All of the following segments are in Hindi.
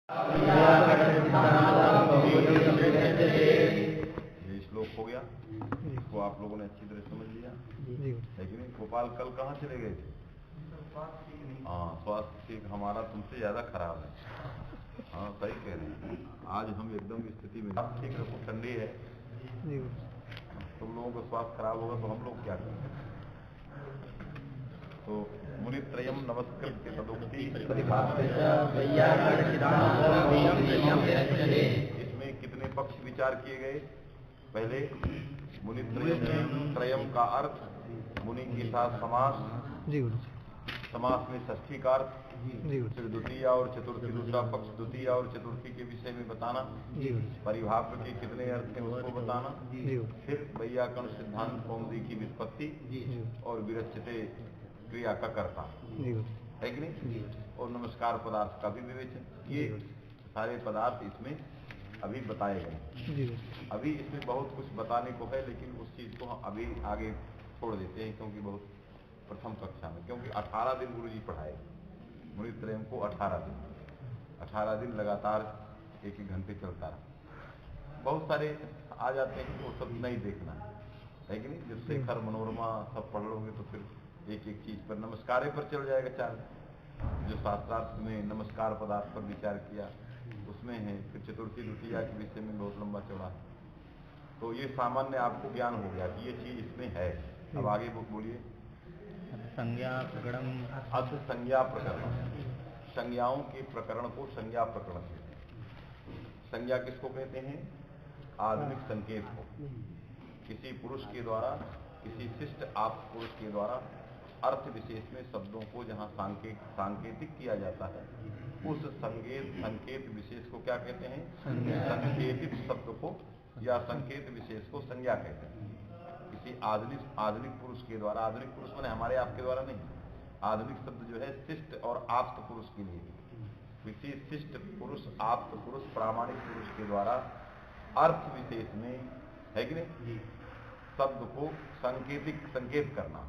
ये श्लोक हो गया, इसको आप लोगों ने अच्छी तरह समझ लिया, लेकिन गोपाल कल कहाँ चले गए थे? हाँ, स्वास्थ्य हमारा तुमसे ज्यादा खराब है। हाँ सही कह रहे हैं, आज हम एकदम स्थिति में ठीक रखो, ठंडी है, तुम लोगों का स्वास्थ्य खराब होगा तो हम लोग क्या करें? तो मुनित्रयम नमस्कृत्य तदुक्ति, इसमें कितने पक्ष विचार किए गए? पहले मुनित्रयम का अर्थ मुनि के साथ समास, समास में षष्ठी का अर्थ, फिर द्वितीय और चतुर्थी, दूसरा पक्ष द्वितीय और चतुर्थी के विषय में बताना, परिभाव के कितने अर्थ हैं उसको बताना, फिर वैयाकरण सिद्धांत कौमुदी की व्युत्पत्ति और विरचिते क्रिया का कर्ता है कि नहीं, और नमस्कार पदार्थ का भी विवेचन, ये सारे पदार्थ इसमें अभी बताए गए। अभी इसमें बहुत कुछ बताने को है, लेकिन उस चीज को हम अभी आगे छोड़ देते हैं, क्योंकि बहुत प्रथम कक्षा में, क्योंकि 18 दिन गुरुजी पढ़ाए मुनित्रयम को, 18 दिन लगातार एक घंटे चलता रहा। बहुत सारे आ जाते हैं, वो सब नहीं देखना है कि नहीं। जब शेखर मनोरमा सब पढ़ लोगे तो फिर एक एक चीज पर, नमस्कार पर चल जाएगा। चार जो शास्त्रार्थ में नमस्कार पदार्थ पर विचार किया उसमें है, फिर चतुर्थी द्वितीया के विषय में बहुत लंबा चौड़ा है। तो ये सामान्य आपको ज्ञान हो गया कि ये चीज इसमें है। अब आगे बोलिए। संज्ञा प्रकरण, अर्थ संज्ञा प्रकरण, संज्ञाओं के प्रकरण को संज्ञा प्रकरण कहते हैं। संज्ञा किसको कहते हैं? आधुनिक संकेत को। किसी पुरुष के द्वारा, किसी शिष्ट आप पुरुष के द्वारा अर्थ विशेष में शब्दों को जहाँ सांकेतिक किया जाता है, उस संकेत विशेष को क्या कहते हैं? संकेतित शब्द को या संकेत विशेष को संज्ञा कहते हैं। किसी आधुनिक पुरुष के द्वारा, आधुनिक पुरुष माने हमारे आपके द्वारा नहीं, आधुनिक शब्द जो है शिष्ट और आप्त पुरुष के लिए, किसी शिष्ट पुरुष, आप्त पुरुष, प्रामाणिक पुरुष के द्वारा अर्थ विशेष में, है कि नहीं, शब्द को संकेत करना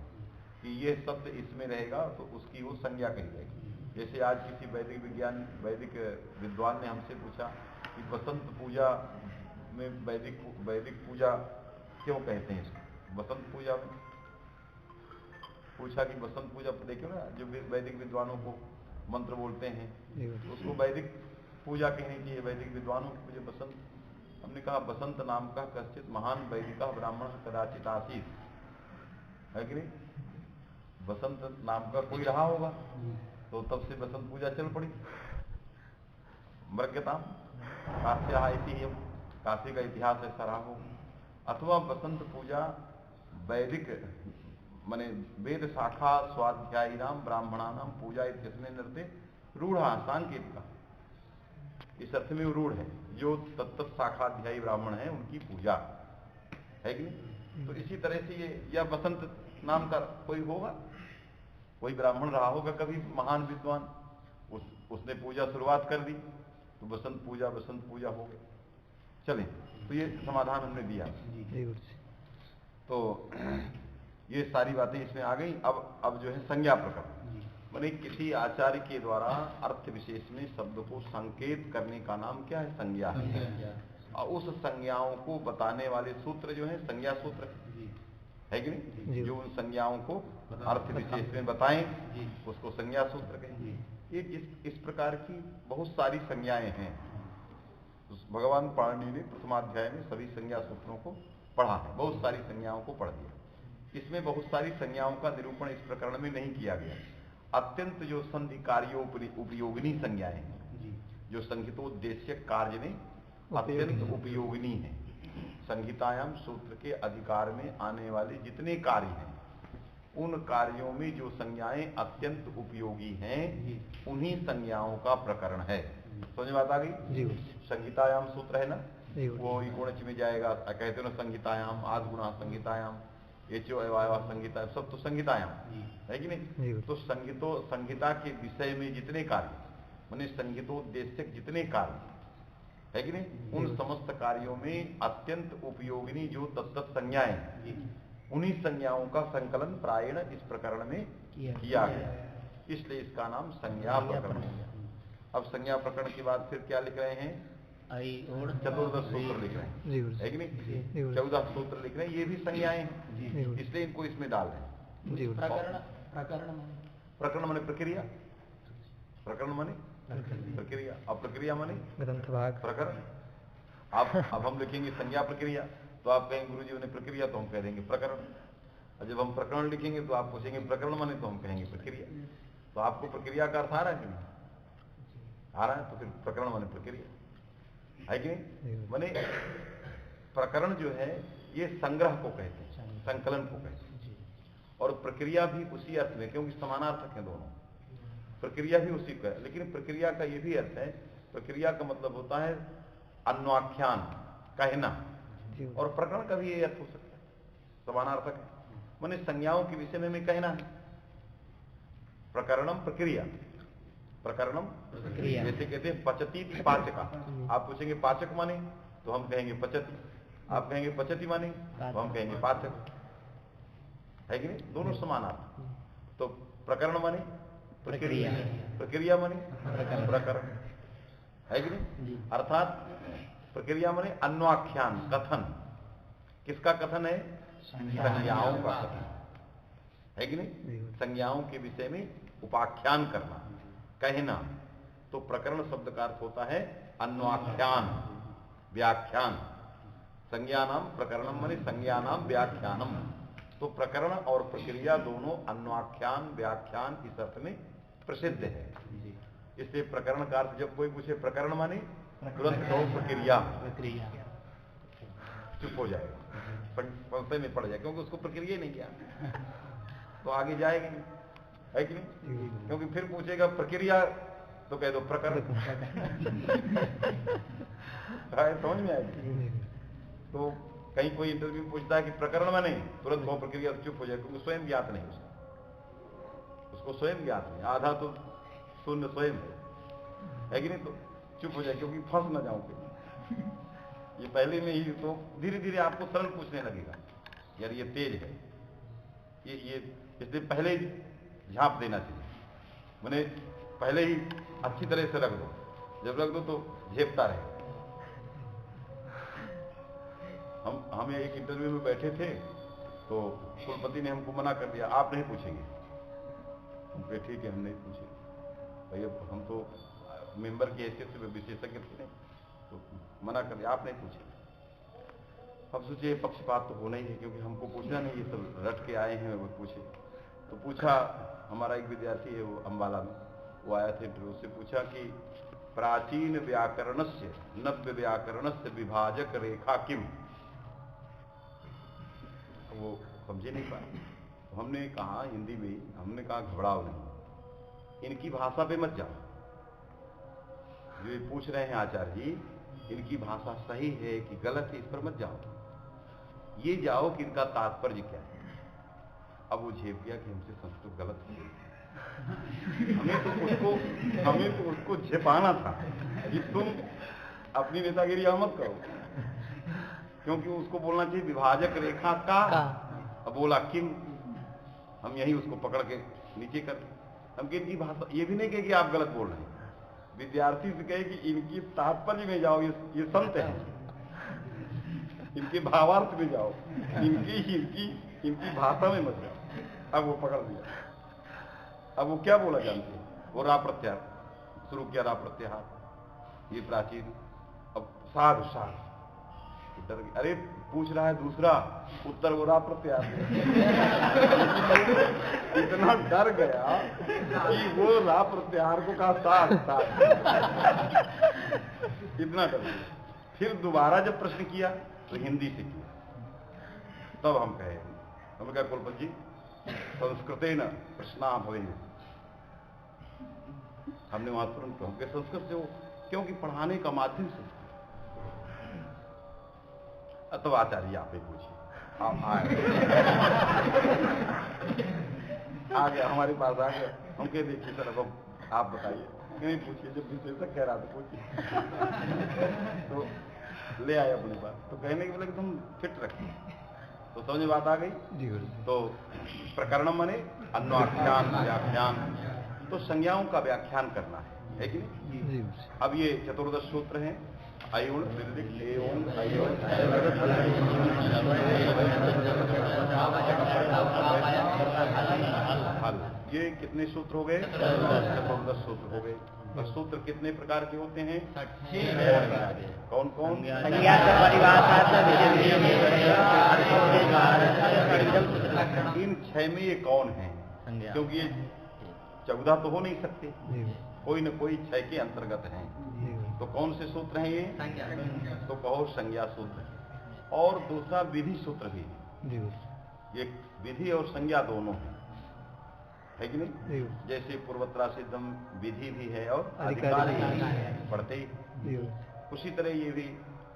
कि ये शब्द इसमें रहेगा तो उसकी वो संज्ञा कही जाएगी। जैसे आज किसी वैदिक विद्वान ने हमसे पूछा कि बसंत पूजा में वैदिक पूजा क्यों कहते हैं इसको? बसंत पूजा में पूछा कि बसंत पूजा, देखियो ना जो वैदिक विद्वानों को मंत्र बोलते हैं उसको वैदिक पूजा कहनी चाहिए, वैदिक विद्वानों की पूजा बसंत। हमने कहा बसंत नाम का कश्चित महान वैदिका ब्राह्मण कदाचित आसीत, है कि नहीं? बसंत नाम का कोई रहा होगा, तो तब से बसंत पूजा चल पड़ी। मृग्यताम काश्या ऐतिह्यम, काशी का इतिहास ऐसा रहा हो। अथवा बसंत पूजा वैदिक माने वेद शाखा स्वाध्यायी नाम ब्राह्मणा नाम पूजा इत्यस्मिन् नृत्य रूढ़ा सांकेतिका, इस अर्थ में रूढ़ है, जो तत्त शाखाध्यायी ब्राह्मण है उनकी पूजा, है कि नहीं? तो इसी तरह से ये, या बसंत नाम का कोई होगा, कोई ब्राह्मण रहा होगा कभी महान विद्वान, उसने पूजा शुरुआत कर दी तो बसंत पूजा हो गई। चलें, तो ये समाधान हमने दिया। तो ये सारी बातें इसमें आ गई। अब जो है संज्ञा प्रकरण, माने किसी आचार्य के द्वारा अर्थ विशेष में शब्द को संकेत करने का नाम क्या है? संज्ञा है। और उस संज्ञाओं को बताने वाले सूत्र जो है संज्ञा सूत्र है कि नहीं? जो उन संज्ञाओं को अर्थ विशेष में बताएं उसको संज्ञा सूत्र कहेंगे। एक इस प्रकार की बहुत सारी संज्ञाएं हैं। भगवान पाणिनि ने प्रथमाध्याय में सभी संज्ञा सूत्रों को पढ़ा है, बहुत सारी संज्ञाओं को पढ़ दिया। इसमें बहुत सारी संज्ञाओं का निरूपण इस प्रकरण में नहीं किया गया। अत्यंत जो संधि कार्यों उपयोगिनी संज्ञाएं हैं, जो संहितोद्देश्य कार्य में अत्यंत उपयोगिनी है। संहितायाम सूत्र के अधिकार में आने वाले जितने कार्य हैं, उन कार्यों में जो संज्ञाएं अत्यंत उपयोगी हैं, उन्हीं संज्ञाओं का प्रकरण है। समझ बात आ गई? संहितायाम सूत्र है ना, वो इकोणच में जाएगा, कहते हो ना संहितायाम, आध गुणा संहितायाम, एचो अवायवा संहिता, सब तो संहितायाम है कि नहीं? तो संहिता के विषय में जितने कार्य, माने संहितोद्देश्य जितने कार्य है कि नहीं, उन समस्त कार्यों में अत्यंत उपयोगिनी जो तत्त संज्ञाएं, उन्हीं संज्ञाओं का संकलन प्रायण इस प्रकरण में किया गया, इसलिए इसका नाम संज्ञा प्रकरण है। अब संज्ञा प्रकरण के बाद फिर क्या लिख रहे हैं? आई और चतुर्दश सूत्र लिख रहे हैं, है कि नहीं? 14 सूत्र लिख रहे हैं, ये भी संज्ञाएं हैं, इसलिए इनको इसमें डाल रहे हैं। प्रकरण माने प्रक्रिया, प्रकरण माने प्रक्रिया, और प्रक्रिया माने ग्रंथ भाग प्रकरण। अब हम लिखेंगे संज्ञा प्रक्रिया, तो आप कहेंगे गुरुजी ने प्रक्रिया, तो हम कह देंगे प्रकरण। और जब हम प्रकरण लिखेंगे तो आप पूछेंगे प्रकरण माने, तो हम कहेंगे प्रक्रिया। तो आपको प्रक्रिया का अर्थ आ रहा है कि नहीं आ रहा है? तो फिर प्रकरण माने प्रक्रिया, है कि नहीं? माने प्रकरण जो है ये संग्रह को कहते हैं, संकलन को कहते हैं, और प्रक्रिया भी उसी अर्थ में, क्योंकि समानार्थक हैं दोनों। प्रक्रिया भी उसी का, लेकिन प्रक्रिया का ये भी अर्थ है, प्रक्रिया का मतलब होता है अन्वाख्यान, कहना, और प्रकरण का भी ये अर्थ हो सकता है, समानार्थक है। माने संज्ञाओं के विषय में कहना है। प्रकरणम प्रक्रिया, प्रकरणम प्रक्रिया, जैसे कहते हैं पचती पाचका। आप पूछेंगे पाचक माने, तो हम कहेंगे पचती। आप कहेंगे पचती माने, तो हम कहेंगे पाचक, है कि नहीं? दोनों समानार्थक। तो प्रकरण माने प्रक्रिया, प्रक्रिया माने प्रकरण, है कि नहीं? अर्थात प्रक्रिया माने अन्वाख्यान, कथन। किसका कथन है? संज्ञाओं का कथन, है कि नहीं? संज्ञाओं के विषय में उपाख्यान करना, कहना। तो प्रकरण शब्द का अर्थ होता है अन्वाख्यान, व्याख्यान। संज्ञानाम प्रकरणम माने संज्ञानाम व्याख्यानम। तो प्रकरण और प्रक्रिया दोनों अन्वाख्यान, व्याख्यान इस अर्थ में प्रसिद्ध है। इसलिए प्रकरण का अर्थ जब कोई पूछे प्रकरण माने, तुरंत कहो प्रक्रिया, चुप हो जाएगा, संशय में पड़ जाए, क्योंकि उसको प्रक्रिया ही नहीं किया, तो आगे जाएगा नहीं, है कि नहीं? क्योंकि फिर पूछेगा प्रक्रिया, तो कह दो प्रकरण। समझ में आएगी? तो कहीं कोई इंटरव्यू पूछता है कि प्रकरण में नहीं, तुरंत वो प्रक्रिया, तो चुप हो जाए, क्योंकि स्वयं ज्ञात नहीं उसको स्वयं ज्ञात नहीं, आधा तो शून्य स्वयं है कि नहीं? तो चुप हो जाए, क्योंकि फंस ना जाऊं फिर। ये पहले में ही, तो धीरे धीरे आपको सरल पूछने लगेगा, यार ये तेज है, ये इसलिए पहले ही झांप देना चाहिए। मैंने पहले ही अच्छी तरह से रख दो, जब रख दो तो झेपता रहे। हम एक इंटरव्यू में बैठे थे, तो कुलपति ने हमको मना कर दिया, आप नहीं पूछेंगे। हम कहे ठीक है, हम नहीं पूछेंगे भाई, हम तो मेंबर की हैसियत से विशेषज्ञ थे, तो मना कर दिया, आप नहीं पूछे। अब सोचिए पक्षपात तो होना ही है, क्योंकि हमको पूछना नहीं, ये सब रट के आए हैं, वो पूछे। तो पूछा, हमारा एक विद्यार्थी है वो अम्बाला में, वो आया थे, फिर उससे पूछा कि प्राचीन व्याकरणस्य नव्य व्याकरणस्य विभाजक रेखा किम। वो समझे नहीं पाए। तो हमने कहा हिंदी में, हमने कहा घबराओ नहीं, इनकी भाषा पे मत जाओ। जो ये पूछ रहे हैं आचार्य जी, इनकी भाषा सही है कि गलत है, इस पर मत जाओ, ये जाओ कि इनका तात्पर्य क्या है। अब वो झेप गया कि हमसे संस्कृत गलत है। हमें तो उसको झेपाना था कि तुम अपनी नेतागिरी मत करो, क्योंकि उसको बोलना चाहिए विभाजक रेखा का। अब बोला किम, हम यही उसको पकड़ के नीचे कर, हम कि इनकी भाषा, ये भी नहीं कहे कि आप गलत बोल रहे हैं, विद्यार्थी से कहे कि इनकी तात्पर्य में जाओ, ये संत हैं, इनके भावार्थ में जाओ, इनकी भाषा में मत जाओ। अब वो पकड़ लिया। अब वो क्या बोला जानते हैं? वो रा प्रत्याहार शुरू किया, रा प्रत्याहार, ये प्राचीन। अब साध डर गया, अरे पूछ रहा है दूसरा, उत्तर वो रा प्रत्याहार। इतना डर गया कि वो रा प्रत्याहार को कहा साध। इतना डर गया। फिर दोबारा जब प्रश्न किया तो हिंदी से किया, तब हम कहे, हमने कहा कुलपति जी संस्कृतेन प्रश्ना भवेयुः। हमने वहां तुरंत हम संस्कृत से हो, क्योंकि पढ़ाने का माध्यम संस्कृत। तो आचार्य आप ही पूछिए, आप आ गया हमारे पास, आ गया। हम कह देखिए सर, अब आप बताइए। नहीं पूछिए, जब विशेषज्ञ कह रहा था पूछिए। तो ले आया अपनी बात, तो कहने के बोले कि तुम फिट रखिए। तो समझ में बात आ गई? तो प्रकरण माने अन्वाख्यान, व्याख्यान। तो संज्ञाओं का व्याख्यान करना है, है कि नहीं? अब ये चतुर्दश सूत्र हैं। अयुण एवं हल, ये कितने सूत्र हो गए? चतुर्दश सूत्र हो गए। और सूत्र कितने प्रकार के होते हैं? कौन कौन? इन 6 में ये कौन है? क्योंकि ये 14 तो हो नहीं सकते, कोई न कोई 6 के अंतर्गत हैं। तो कौन से सूत्र हैं ये? तो कहो संज्ञा सूत्र। और दूसरा विधि सूत्र भी, ये विधि और संज्ञा दोनों है कि नहीं? जैसे पूर्वत्रा सिद्धम विधि भी है और अधिकार भी है, पढ़ते ही। उसी तरह ये भी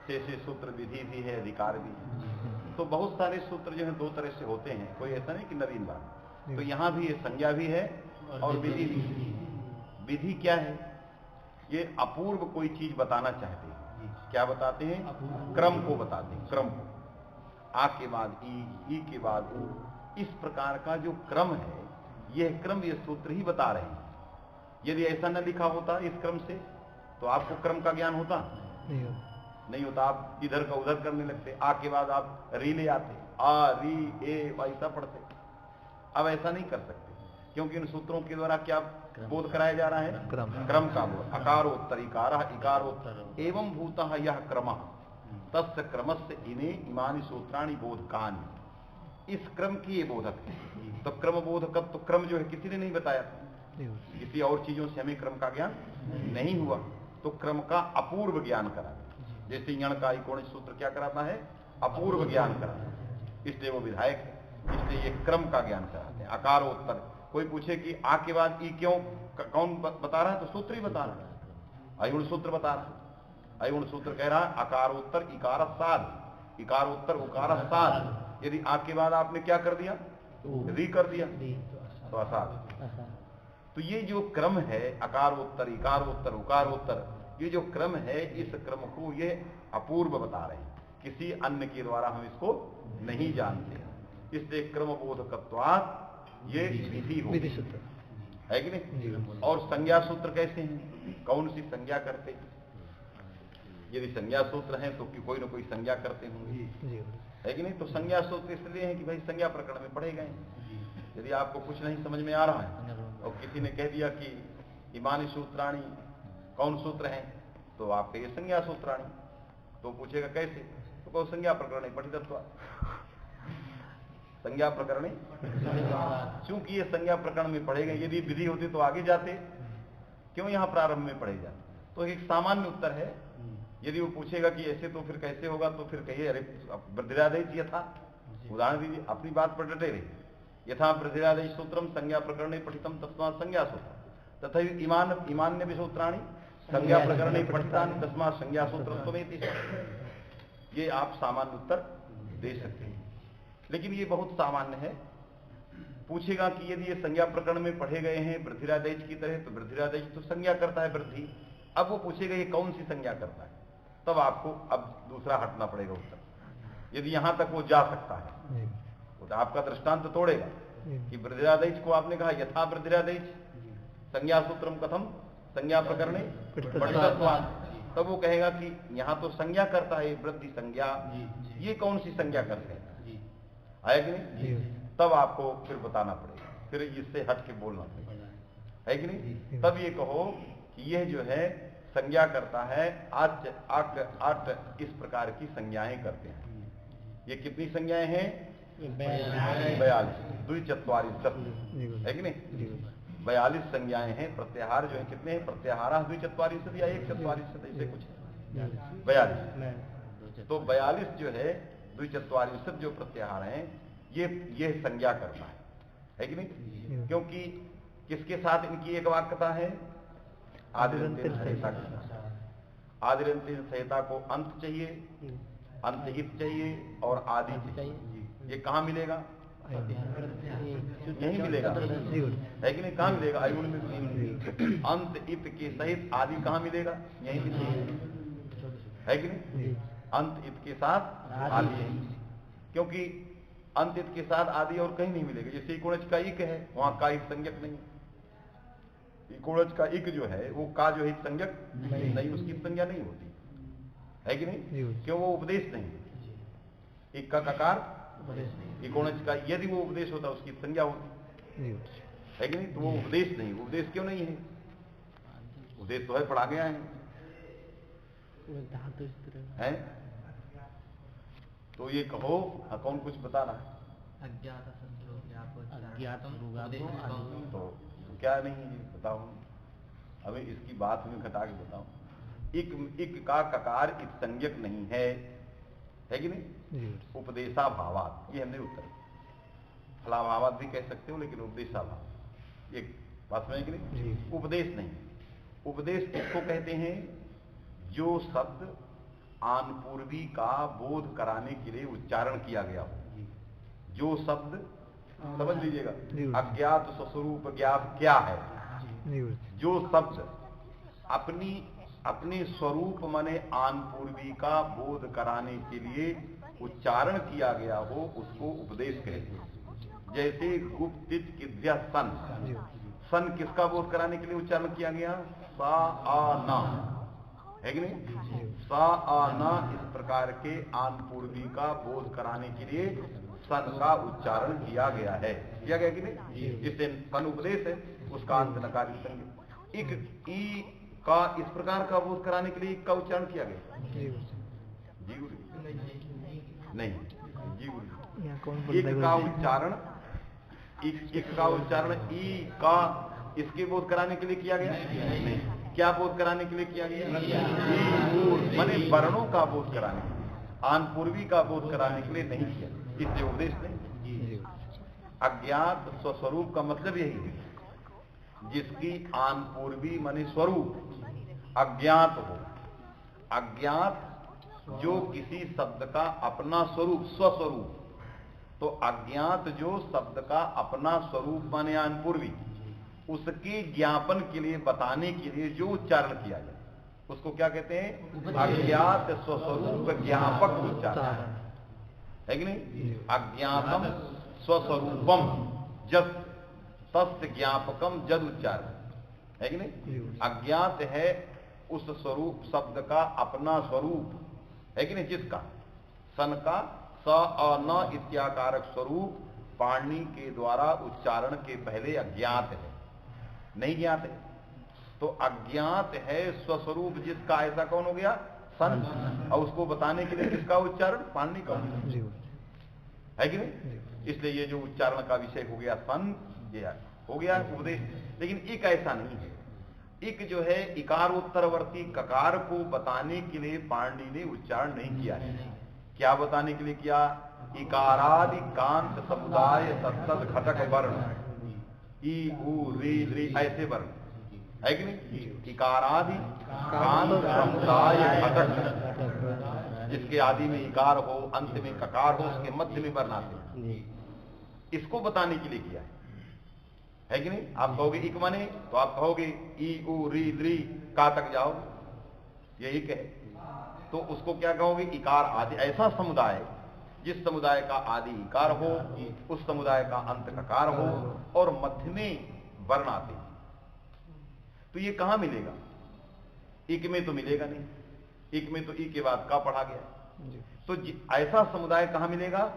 शेषे सूत्र विधि भी है, अधिकार भी है। तो बहुत सारे सूत्र जो है 2 तरह से होते हैं, कोई ऐसा नहीं कि नवीन बात। तो यहाँ भी ये संज्ञा भी है और विधि भी है। विधि क्या है? ये अपूर्व कोई चीज बताना चाहते हैं। क्या बताते हैं? क्रम को बताते हैं, क्रम को। आ के बाद ई के बाद ऊ, इस प्रकार का जो क्रम है, यह क्रम ये सूत्र ही बता रहे हैं। यदि ऐसा न लिखा होता इस क्रम से, तो आपको क्रम का ज्ञान होता नहीं होता। आप इधर का उधर करने लगते। आ के बाद आप री ले आते, आ री ए ऐसा पढ़ते। अब ऐसा नहीं कर सकते, क्योंकि इन सूत्रों के द्वारा क्या बोध कराया जा रहा है? क्रम का बोध। अकारोत्तर इकार इकारोत्तर एवं भूतः यह क्रमः तस्य क्रमस्य इने इमानि सूत्राणि बोधकानि। इस क्रम की ये बोधक है। तो क्रम बोधकत्व, तो क्रम जो है किसी ने नहीं बताया था, किसी और चीजों से हमें क्रम का ज्ञान नहीं हुआ। तो क्रम का अपूर्व ज्ञान करा, जैसे यण का इकोणिक सूत्र क्या कराता है? अपूर्व ज्ञान कराता है, इसलिए वो विधायक है, इसलिए ये क्रम का ज्ञान कराते हैं। अकारोत्तर, कोई पूछे कि आ के बाद ई क्यों, कौन बता रहा है? तो सूत्र ही बता रहा है, अयुण सूत्र बता रहा है। अयुण सूत्र कह रहा है अकारोत्तर इकार साध, इकारोत्तर उकार साध। यदि आ के बाद आपने क्या कर दिया? री कर दिया, तो असाध। तो ये जो क्रम है, अकारोत्तर इकारोत्तर उकारोत्तर, ये जो क्रम है, इस क्रम को ये अपूर्व बता रहे हैं, किसी अन्य के द्वारा हम इसको नहीं जानते। इसलिए क्रम बोधकत्वात् ये विधि हो, है कि नहीं? और संज्ञा सूत्र कैसे हैं? कौन सी संज्ञा करते हैं? यदि संज्ञा सूत्र हैं तो कोई ना कोई संज्ञा करते होंगे, है कि नहीं? तो संज्ञा सूत्र इसलिए है कि भाई संज्ञा प्रकरण में पढ़े गए। यदि आपको कुछ नहीं समझ में आ रहा है और किसी ने कह दिया कि इमानी सूत्राणी कौन सूत्र हैं, तो आप कहिए संज्ञा सूत्राणी। तो पूछेगा कैसे? तो कहो संज्ञा प्रकरण पठितत्वा, संज्ञा प्रकरण। चूंकि ये संज्ञा प्रकरण में पढ़े गए, यदि विधि होती तो आगे जाते, क्यों यहाँ प्रारंभ में पढ़े जाते? तो एक सामान्य उत्तर है। यदि वो पूछेगा कि ऐसे तो फिर कैसे होगा, तो फिर कहिए अरे वृद्धिरादेश यथा, उदाहरण दीजिए, अपनी बात पर डटे रहे। यथा वृद्धिरादेश सूत्रम संज्ञा प्रकरणे पठितम तस्मात् संज्ञा सूत्र तथा इमान्य भी सूत्राणि संज्ञा प्रकरणे पठितानि तस्मात् संज्ञा सूत्रत्वमेति। ये आप सामान्य उत्तर दे सकते हैं, लेकिन ये बहुत सामान्य है। पूछेगा कि यदि ये संज्ञा प्रकरण में पढ़े गए हैं वृद्धिरादेश की तरह, तो वृद्धिरादेश तो संज्ञा करता है वृद्धि। अब वो पूछेगा ये कौन सी संज्ञा करता है, तब आपको अब दूसरा हटना पड़ेगा उत्तर। यदि यहां तक वो जा सकता है तो आपका दृष्टांत तोड़ेगा कि वृद्धिरादेश को आपने कहा यथा वृद्धिरादेश संज्ञा सूत्रम कथम संज्ञा प्रकरणे पठितत्वात्, तब वो कहेगा कि यहां तो संज्ञा करता है वृद्धि संज्ञा, ये कौन सी संज्ञा करते हैं, आया कि नहीं? तब आपको फिर बताना पड़ेगा, फिर इससे हट के बोलना पड़ेगा, है कि नहीं? तब ये कहो कि यह जो है संज्ञा करता है आच आक आट, इस प्रकार की संज्ञाएं करते हैं। ये कितनी संज्ञाएं हैं? 42, द्विचत्वारिंशत्, है कि नहीं? 42 संज्ञाएं हैं। प्रत्याहार जो है कितने हैं? प्रत्याहार द्विचत्वारिंशत् या 1/44 ऐसे कुछ है, 42। तो 42 जो है द्विचत्वारिंशत् जो प्रत्याहार हैं, ये संज्ञा करता है कि नहीं? क्योंकि किसके साथ इनकी एक वाक्यता है? आदिरंत्यन संहिता के साथ। आदिरंत्यन संहिता को अंत चाहिए, अंतहित चाहिए और आदि चाहिए। ये कहाँ मिलेगा? यही मिलेगा, है कि नहीं? कहाँ मिलेगा? अयुण में। अंत इत के सहित आदि कहाँ मिलेगा? यही मिलेगा, है कि नहीं? अंत इत के साथ आदि, क्योंकि अंत इत के साथ आदि और कहीं नहीं मिलेगा। जैसे इकोणज का इक है, वहां का एक संज्ञक नहीं, इकोणज का इक जो है वो का जो है संज्ञक नहीं, उसकी संज्ञा नहीं होती है कि नहीं, क्यों? वो उपदेश नहीं। इक का ककार इकोणज का यदि वो उपदेश होता उसकी संज्ञा होती है कि नहीं, तो वो उपदेश नहीं। उपदेश क्यों नहीं है? उपदेश तो है, पढ़ा गया है। तो ये कहो, कौन कुछ बता रहा है? तो क्या नहीं है, बताओ हमें इसकी बात में घटा के बताओ। इक का ककार इक संज्ञक नहीं है कि नहीं? उपदेशा भावात, ये हमने उत्तर। फलाभावात भी कह सकते हो, लेकिन उपदेशा भाव एक बात समझे कि नहीं? उपदेश नहीं। उपदेश किसको कहते हैं? जो शब्द आनपूर्वी का बोध कराने के लिए उच्चारण किया गया हो। जो शब्द, समझ लीजिएगा, अज्ञात स्वस्वरूप ज्ञात क्या है? जो शब्द अपने स्वरूप माने आनपूर्वी का बोध कराने के लिए उच्चारण किया गया हो, उसको उपदेश कहते हैं। जैसे गुप्त किद्या सन, सन किसका बोध कराने के लिए उच्चारण किया गया? सा आ ना, है कि नहीं? सा आ ना, इस प्रकार के आनपूर्वी का बोध कराने के लिए सन का उच्चारण किया गया है, किया गया कि नहीं? इससे सन उपदेश है, उसका अंत नकारी संज्ञा। इक ई का इस प्रकार का बोध कराने के लिए इक का उच्चारण किया गया। जीव नहीं, जीव इक का उच्चारण, इक का उच्चारण ई का इसके बोध कराने के लिए किया गया नहीं। क्या बोध कराने के लिए किया गया? माने वर्णों का बोध कराने के लिए, आनपूर्वी का बोध कराने के लिए नहीं किया, इसलिए उपदेश नहीं। अज्ञात स्वस्वरूप का मतलब यही है, जिसकी आनपूर्वी माने स्वरूप अज्ञात हो। अज्ञात जो किसी शब्द का अपना स्वरूप, स्वस्वरूप, तो अज्ञात जो शब्द का अपना स्वरूप माने आनपूर्वी, उसके ज्ञापन के लिए, बताने के लिए जो उच्चारण किया जाए उसको क्या कहते हैं? अज्ञात स्वस्वरूप ज्ञापक उच्चारण, है कि नहीं? अज्ञातम स्वस्वरूपम जस तस्य ज्ञापकम जद उच्चारण, है कि नहीं? अज्ञात है उस स्वरूप शब्द का अपना स्वरूप, है कि नहीं? जिसका सन का स अ न इत्याकारक स्वरूप पाणिनि के द्वारा उच्चारण के पहले अज्ञात है, नहीं ज्ञात है। तो अज्ञात है स्वस्वरूप जिसका, ऐसा कौन हो गया? सन। और उसको बताने के लिए किसका उच्चारण? पाणिनि का, है कि नहीं? इसलिए ये जो उच्चारण का विषय हो गया सन, ये हो गया उपदेश। लेकिन इक ऐसा नहीं है। इक जो है इकारोत्तरवर्ती ककार को बताने के लिए पाणिनि ने उच्चारण नहीं किया है। क्या बताने के लिए किया? इकारादि कांत समुदाय तत्त घटक वर्ण, ई उ री री ऐसे वर्ण, है कि नहीं? इकारादि कांत समुदाय घटक, जिसके आदि में इकार हो, अंत में ककार हो, उसके मध्य में वर्ण आते हैं, इसको बताने के लिए किया है कि नहीं? आप कहोगे इक माने, तो आप कहोगे ई उ री री का तक जाओ, ये इक है। तो उसको क्या कहोगे? इकार आदि, ऐसा समुदाय जिस समुदाय का आदि इकार हो, उस समुदाय का अंत ककार हो और मध्य में वर्ण आते। तो ये कहां मिलेगा? इक में तो मिलेगा नहीं, इक में तो ई के बाद का पढ़ा गया। तो ऐसा समुदाय कहां मिलेगा?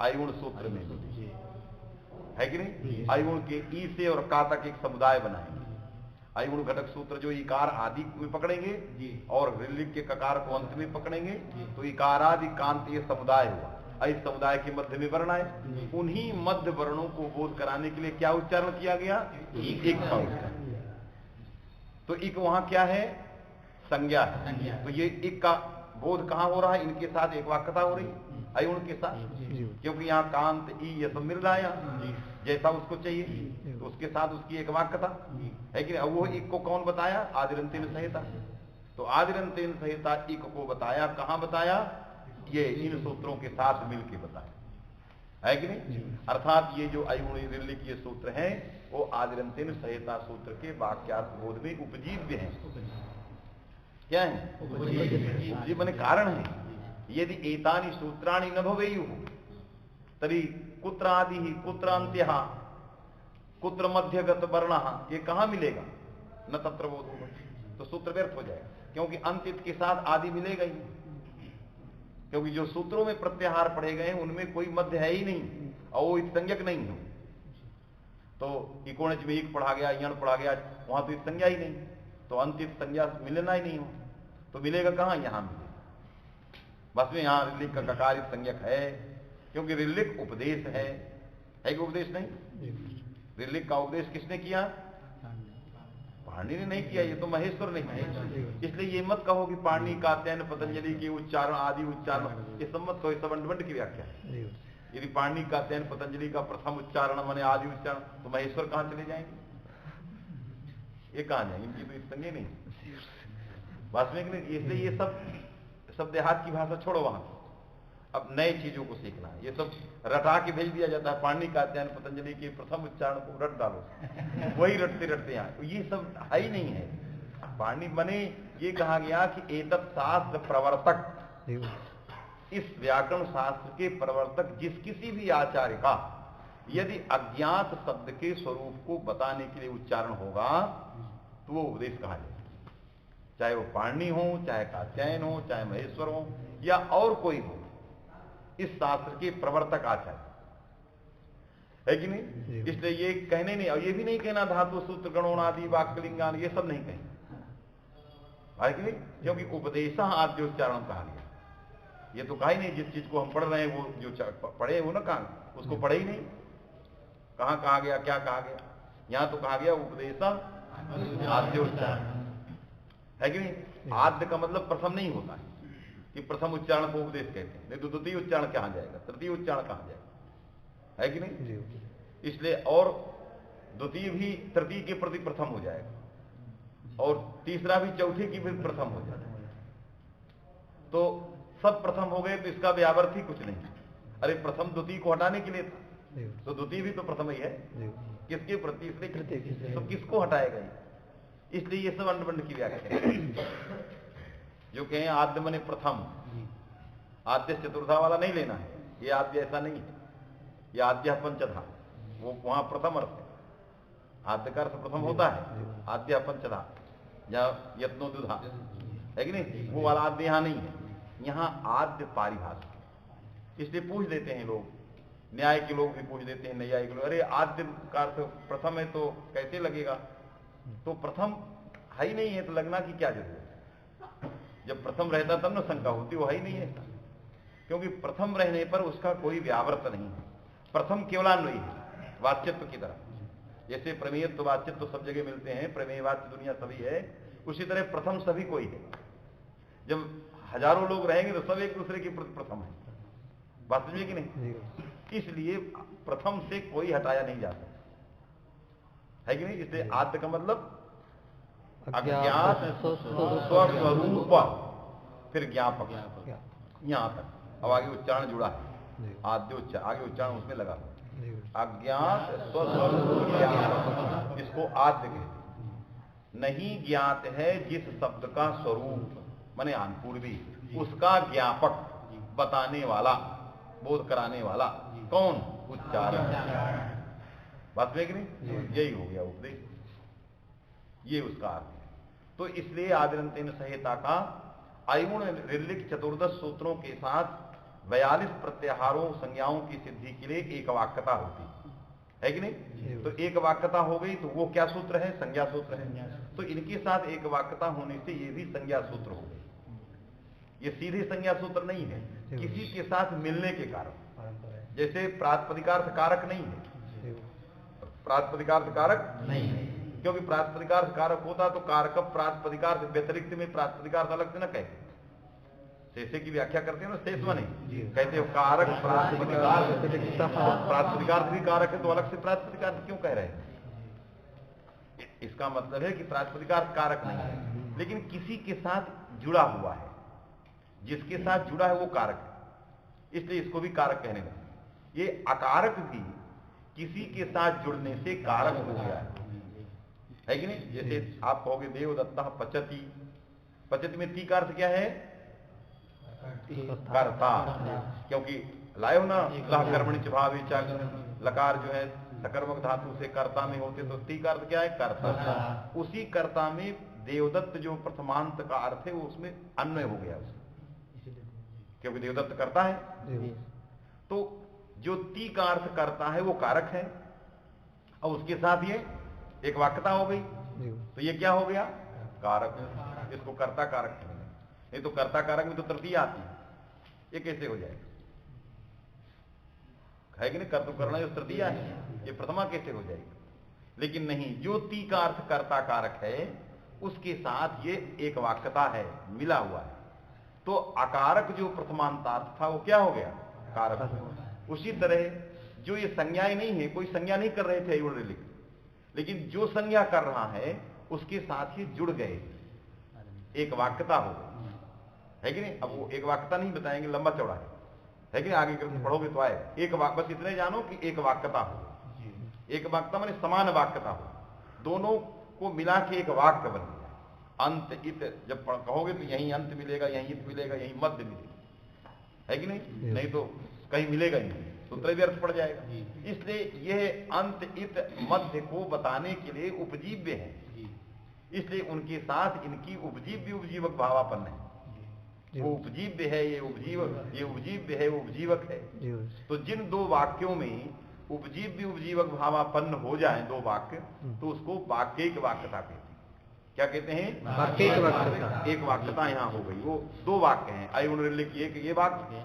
आयुण सूत्र में मिलेगा, है कि नहीं? आयुण के ई से और का तक एक समुदाय बनाएंगे। आयुण घटक सूत्र जो इकार आदि में पकड़ेंगे और ऋलिक के ककार को अंत में पकड़ेंगे, तो इकारादि कांत ये समुदाय हुआ। इस समुदाय के मध्य में वर्ण आए, उन्हीं मध्य वर्णों को बोध कराने के लिए क्या उच्चारण किया गया? इक का उच्चारण। तो इक वहां क्या है? संज्ञा है। तो ये इक का बोध कहां हो रहा है? इनके साथ एक वाक्यता हो रही है, अयुण के साथ, क्योंकि यहाँ कांत ई ये सब मिल रहा है जैसा उसको चाहिए, तो उसके साथ उसकी एक वाक्यता है कि वो इक को कौन बताया? आदिरंतेन संहिता। तो आदिरंतेन संहिता इक को बताया, कहां बताया? ये इन सूत्रों के साथ मिलके बताया, है कि नहीं? अर्थात ये जो अयुण ऋलिक ये सूत्र हैं, वो आदिरंतेन संहिता सूत्र के वाक्यार्थ बोध में उपजीव्य हैं। क्या है? उपजीव्य माने कारण है। यदि एतानि सूत्राणि न भवेयुः तर्हि कुत्र आदिः कुत्र अन्त्यः कुत्र मध्यगत वर्ण, ये कहाँ मिलेगा, न तत्र बोधो भवति। तो सूत्र व्यर्थ हो जाएगा, क्योंकि अंत के साथ आदि मिलेगा ही, क्योंकि जो सूत्रों में प्रत्याहार पढ़े गए हैं उनमें कोई मध्य है ही नहीं और वो संज्ञक नहीं है। तो इकोणज में एक पढ़ा गया, यण पढ़ा गया, वहां तो संज्ञा ही नहीं, तो अंतिम संज्ञा मिलना ही नहीं हो, तो मिलेगा कहां, यहां मिलेगा। बस में यहां ऋलिक का ककार संज्ञक है, क्योंकि ऋलिक उपदेश है कि उपदेश नहीं। ऋलिक का उपदेश किसने किया, पाणिनि ने नहीं किया, ये तो महेश्वर ने किया। इसलिए ये मत कहो कि पाणिनि, कात्यायन, पतंजलि के उच्चारण आदि उच्चारण, ये सब मत कहो, ये सब अंडवंड की व्याख्या है। यदि पाणिनि, कात्यायन, पतंजलि का प्रथम उच्चारण माने आदि उच्चारण, तो महेश्वर कहां चले जाएंगे, ये कहां जाएंगे, इनकी तो संज्ञा नहीं वास्तविक नहीं। इसलिए ये सब देहात की भाषा छोड़ो, वहां अब नए चीजों को सीखना है। ये सब रटा के भेज दिया जाता है, पाणिनि, कात्यायन, पतंजलि के प्रथम उच्चारण को रट डालो, वही रटते रटते यहाँ, ये सब है ही नहीं है। पाणिनि बने ये कहा गया कि एतत् शास्त्र प्रवर्तक, इस व्याकरण शास्त्र के प्रवर्तक जिस किसी भी आचार्य का यदि अज्ञात शब्द के स्वरूप को बताने के लिए उच्चारण होगा तो वो उपदेश कहा जाए, चाहे वो पाणिनि हो, चाहे कात्यायन हो, चाहे महेश्वर हो, या और कोई हो, इस शास्त्र के प्रवर्तक आचार्य है कि नहीं। इसलिए ये कहने नहीं, और ये भी नहीं कहना धातु सूत्र गणोनादि वाक्यलिंगान, ये सब नहीं कहें, है कि नहीं, क्योंकि उपदेशा आद्योच्चारण कहा गया। ये तो कहा ही नहीं, जिस चीज को हम पढ़ रहे हैं वो जो पढ़े हो ना, कहां उसको पढ़े ही नहीं, कहां कहा गया, क्या कहा गया, यहां तो कहा गया उपदेशा आद्योच्चारण, है कि नहीं। आद्य का मतलब प्रथम नहीं होता है कि प्रथम उच्चारण को उपदेश कहते हैं, नहीं तो द्वितीय उच्चारण कहां जाएगा, तृतीय उच्चारण कहां जाएगा, है कि नहीं। इसलिए और द्वितीय भी तृतीय के प्रति प्रथम हो जाएगा, और तीसरा भी चौथे की भी प्रथम हो जाएगा, तो सब प्रथम हो गए, तो इसका व्यावर्थ ही कुछ नहीं। अरे प्रथम द्वितीय को हटाने के लिए था, तो द्वितीय भी तो प्रथम ही है, किसके प्रति, इसलिए तो किसको हटाएगा, इसलिए ये सब अंडबंड की व्याख्या है। जो कहें आद्य मने प्रथम, आद्य चतुर्धा वाला नहीं लेना है, ये आद्य ऐसा नहीं है, ये आद्य पंचधा, वो वहां प्रथम अर्थ है, आद्य का अर्थ प्रथम होता है, आद्य पंचधा या यत्नो दुधा, है कि नहीं, वो वाला आद्य यहां नहीं है, यहां आद्य पारिभाषिक। इसलिए पूछ देते हैं लोग, न्याय के लोग भी पूछ देते हैं, नैयायिक लोग, अरे आद्य का अर्थ प्रथम है तो कैसे लगेगा, तो प्रथम है ही नहीं है तो लगना की क्या जरूरत है, जब प्रथम रहता तब ना शंका होती, वो है ही नहीं है, क्योंकि प्रथम रहने पर उसका कोई व्यावर्त नहीं है, प्रथम केवलान्वयी है, वाच्यत्व की तरह, जैसे प्रमेयत्व वाच्यत्व सब जगह मिलते हैं, प्रमेय वाच्य दुनिया सभी है, उसी तरह प्रथम सभी कोई है। जब हजारों लोग रहेंगे तो सब एक दूसरे के प्रति प्रथम है, बात समझिए कि नहीं। इसलिए प्रथम से कोई हटाया नहीं जाता, है कि नहीं। इसलिए आद्य का मतलब अज्ञात स्वस्वरूप, फिर ज्ञापक, यहां तक। अब आगे उच्चारण जुड़ा है, आद्य उच्चारण, आगे उच्चारण उसमें लगा, अज्ञात स्वस्वरूप ज्ञापक, इसको आद्य कहते। नहीं ज्ञात है जिस शब्द का स्वरूप माने पूर्वी, उसका ज्ञापक, बताने वाला, बोध कराने वाला, कौन, उच्चारण, बात में कि नहीं, यही हो गया उपदेश, ये उसका अर्थ है। तो इसलिए आदिरंतेन संहिता का आयुण ऋलिक चतुर्दश सूत्रों के साथ 42 प्रत्याहारों संज्ञाओं की सिद्धि के लिए एक वाक्यता होती है कि नहीं। तो एक वाक्यता हो गई तो वो क्या सूत्र है, संज्ञा सूत्र है। तो इनके साथ एक वाक्यता होने से ये भी संज्ञा सूत्र हो गई, ये सीधे संज्ञा सूत्र नहीं है, किसी के साथ मिलने के कारण, जैसे प्रातिपदिकार्थ कारक नहीं है, प्रातिपदिकार्थ कारक नहीं है, क्योंकि प्रातिपदिकार्थ कारक होता तो कारक प्रातिपदिकार्थ व्यतिरिक्त में प्रातिपदिकार्थ अलग से न कहते, शेषे की व्याख्या करते हैं ना, शेष बने कहते हो कारक प्रातिपदिकार्थ, प्रातिपदिकार्थ भी कारक है तो अलग से प्रातिपदिकार्थ क्यों कह रहे हैं। इसका मतलब है कि प्रातिपदिकार्थ कारक नहीं है, लेकिन किसी के साथ जुड़ा हुआ है, जिसके साथ जुड़ा है वो कारक है, इसलिए इसको भी कारक कहने लगे। ये अकारक भी किसी के साथ जुड़ने से कारक हो गया है कि नहीं। जैसे आप कहोगे देवदत्ता पचति, पचति में ती का अर्थ क्या है, कर्ता, क्योंकि लाए हो ना लह कर्मणि च भावे च, लकार जो है सकर्मक धातु से कर्ता में होते तो ती का अर्थ क्या है? कर्ता। उसी कर्ता में देवदत्त जो प्रथमांत का अर्थ है वो उसमें अन्वय हो गया उसमें, क्योंकि देवदत्त करता है। तो जो ती का अर्थ करता है वो कारक है, और उसके साथ ये एक वाक्यता हो गई, तो ये क्या हो गया? कारक। इसको कर्ता कारक कहते हैं। नहीं तो कर्ता कारक में तो तृतीय आती है, ये कैसे हो जाएगा? है कि नहीं? कर्तु करना जो तृतीय है, ये प्रथमा कैसे हो जाएगी? लेकिन नहीं, जो ती का अर्थ कर्ता कारक है उसके साथ ये एक वाक्यता है, मिला हुआ है, तो अकारक जो प्रथमांतार्थ था वो क्या हो गया? कारक। उसी तरह जो ये संज्ञाएं नहीं है, कोई संज्ञा नहीं कर रहे थे अयोड़ लिख, लेकिन जो संज्ञा कर रहा है उसके साथ ही जुड़ गए, एक वाक्यता हो गई, है कि नहीं? अब वो एक वाक्यता नहीं बताएंगे, लंबा चौड़ा है कि नहीं? आगे करके पढ़ोगे तो आए। एक वाक्य, बस इतने जानो कि एक वाक्यता हो। एक वाक्यता माने समान वाक्यता हो, दोनों को मिला के एक वाक्य बन गया। अंत इत जब कहोगे तो यहीं अंत मिलेगा, यहीं इत मिलेगा, यहीं मध्य मिलेगा, है कि नहीं? नहीं तो कहीं मिलेगा ही नहीं, सूत्र भी अर्थ पड़ जाएगा। इसलिए यह अंत इत मध्य को बताने के लिए उपजीव्य है, इसलिए उनके साथ इनकी उपजीव्य उपजीवक भावापन्न है। वो उपजीव्य है, ये उपजीवक, ये उपजीव्य है, वो उपजीवक है। तो जिन दो वाक्यों में उपजीव्य उपजीवक भावापन्न हो जाए दो वाक्य, तो उसको वाक्यिक वाक्यता कहते हैं। क्या कहते हैं? वाक्यिक वाक्यता। एक वाक्यता यहाँ हो गई, वो दो वाक्य हैं। अयोनिर्लिक एक ये वाक्य,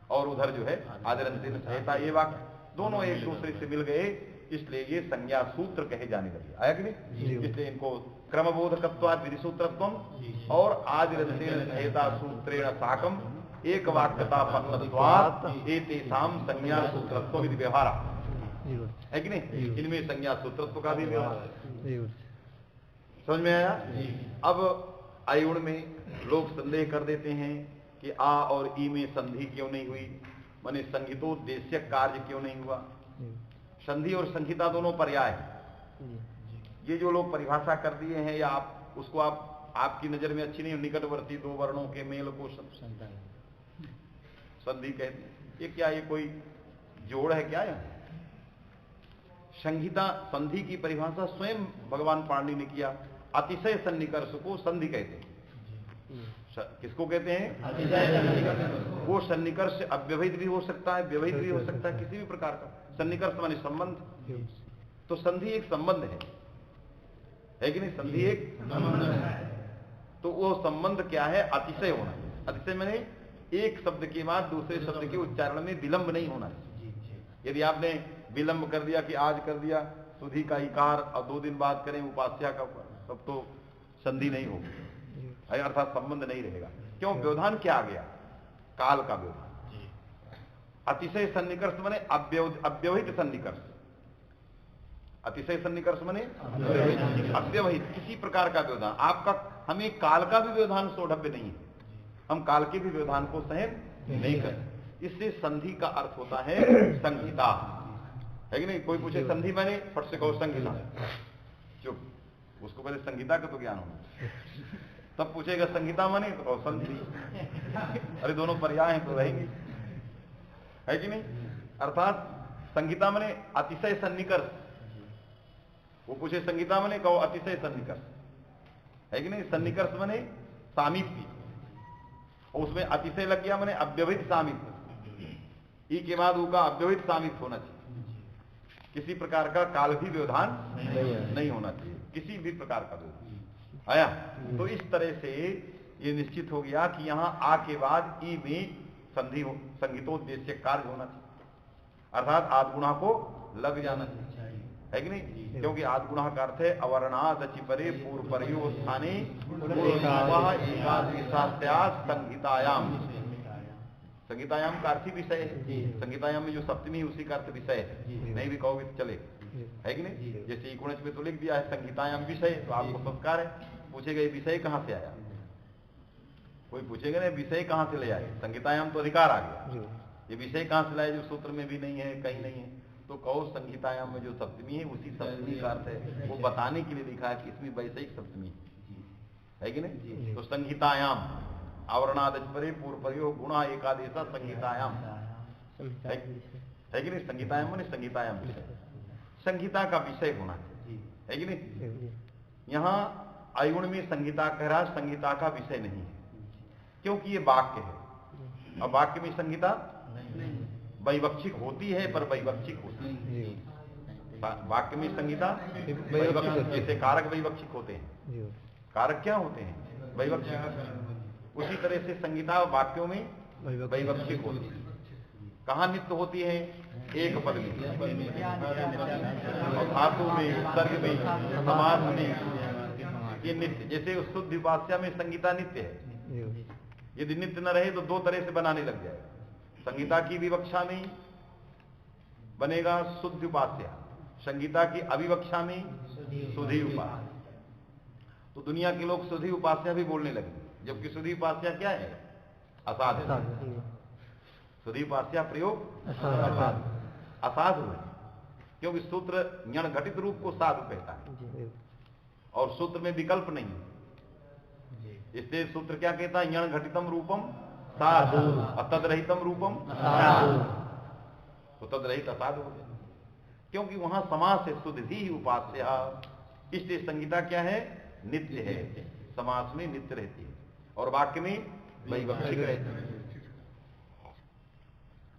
और उधर जो है आदिरंतिन संहिता ये वाक्य, दोनों एक दूसरे से मिल गए, इसलिए ये संज्ञा सूत्र कहे जाने लगे। आया कि नहीं? इसलिए इनको क्रमबोधकत्वात् विधिसूत्रत्वम् और आदिरंतिन संहिता सूत्रेण साकम एक वाक्यतापन्नत्वात् एतेषां संज्ञा सूत्रत्व विधि व्यवहार, है कि नहीं? इनमें संज्ञा सूत्रत्व का भी व्यवहार। समझ में आया? अब अयुण में लोग संदेह कर देते हैं कि आ और ई में संधि क्यों नहीं हुई, माने संहितोद्देश्य कार्य क्यों नहीं हुआ। संधि और संहिता दोनों पर्याय है। ये जो लोग परिभाषा कर दिए हैं, या आप उसको आपकी नजर में अच्छी नहीं, निकटवर्ती दो वर्णों के मेल को संधि कहते हैं। ये क्या, ये कोई जोड़ है क्या? है संहिता संधि की परिभाषा स्वयं भगवान पाणिनि ने किया। अतिशय सन्निकर्ष को संधि कहते हैं। किसको कहते हैं? वो सन्निकर्ष अव्यवहित भी हो सकता है, व्यवहित भी हो सकता है, किसी भी प्रकार का। सन्निकर्ष माने संबंध, तो संधि एक संबंध है कि नहीं? संधि एक संबंध है। तो वो संबंध क्या है? अतिशय होना है। अतिशय माने एक शब्द के बाद दूसरे शब्द के उच्चारण में विलंब नहीं होना है। यदि आपने विलंब कर दिया कि आज कर दिया सुधी का इकार और 2 दिन बाद करें उपास्या का, तब तो संधि नहीं होगी, अर्थात संबंध नहीं रहेगा। क्यों? व्यवधान क्या आ गया? काल का व्यवधान। अतिशय सन्निकर्ष माने अव्यवहित सन्निकर्ष। अतिशय सन्निकर्ष माने अव्यवहित, किसी प्रकार का व्यवधान। आपका हमें काल का भी व्यवधान सौढव्य नहीं है, हम काल के भी व्यवधान को सहन नहीं करते। इससे संधि का अर्थ होता है संहिता, है कि नहीं? कोई पूछे संधि माने, फट से कहो संहिता, चुप, उसको पहले संहिता का तो ज्ञान होना, तब पूछेगा संहिता माने तो कहो संधि। अरे दोनों पर्याय हैं तो रहेंगे, है कि नहीं? अर्थात संहिता माने अतिशय सन्निकर्ष, वो पूछे संहिता माने कहो अतिशय सन्निकर्ष, है कि नहीं? सन्निकर्ष माने सामीप्य, उसमें अतिशय लग गया माने अव्यवहित सामीप्य। ई के बाद ऊ का अव्यवहित सामीप्य होना चाहिए। किसी प्रकार का काल भी व्यवधान नहीं होना चाहिए, किसी भी प्रकार का व्यवधान। आया? तो इस तरह से ये निश्चित हो गया कि यहां आ के बाद ई में संधि हो, संगीतोद्देश्य कार्य होना चाहिए, अर्थात आदगुणा को लग जाना चाहिए, है कि नहीं? क्योंकि आदगुणा का अर्थ है अवर्णादचि परे पूर्व परयो स्थाने संहितायाम। संहितायाम का अर्थ ही विषय है। संहितायाम में जो सप्तमी है उसी का अर्थ विषय है, नहीं भी कहोगे तो चले, है कि नहीं? जैसे इकुणज में तो लिख दिया है संहितायाम विषय, तो आपको संस्कार है। पूछेगा ये विषय कहां से आया, कोई पूछेगा ना विषय कहां से ले आए, संहितायाम तो अधिकार आ गया, ये विषय कहां से लाए जो सूत्र में भी नहीं है, कहीं नहीं है, तो कहो संहितायाम में जो सप्तमी है उसी सप्तमी का अर्थ है, वो बताने के लिए लिखा है कि इसमें वैसे सप्तमी है कि नहीं? तो संहितायाम आवरणादच परे पूर्व परयो गुणा एकादेशा संहितायाम, है कि नहीं? संहितायाम माने संहितायाम विषय, संहिता का विषय होना चाहिए, है कि नहीं? यहाँ अयुण में संहिता कह रहा, संहिता का विषय नहीं है, क्योंकि ये वाक्य है। अब वाक्य में संहिता वैवक्षिक होती है, पर वैवक्षिक होती है। वाक्य में संहिता वैवक्षिक, जैसे कारक वैवक्षिक होते हैं। कारक क्या होते हैं? वैवक्षिक। उसी तरह से संहिता वाक्यों में वैवक्षिक होती है। कहाँ नित्य होती है? एक पद में, और धातु में, सर्ग में, समास में, ये नित्य। जैसे शुद्ध उपास्या में संहिता नित्य है। यदि नित्य न रहे तो दो तरह से बनाने लग जाए। संहिता की विवक्षा में बनेगा शुद्ध उपास्या, संहिता की अविवक्षा में सुधी उपास्या। तो दुनिया के लोग सुधी उपास्या भी बोलने लगे, जबकि सुधी उपास्या क्या है? असाध्य। सुधी उपास्या प्रयोग असाधु है, क्योंकि सूत्र ज्ञान घटित रूप को साधु कहता है, और सूत्र में विकल्प नहीं है। इसलिए सूत्र क्या कहता है? ज्ञान घटितम रूपम साधु, तदरहितम रूपम असाधु। तो तदरहित असाधु हो गया, क्योंकि वहां समास है शुद्धि उपास्या। इसलिए संहिता क्या है? नित्य है, समास में नित्य रहती है, और वाक्य में वैवक्षिक रहती है,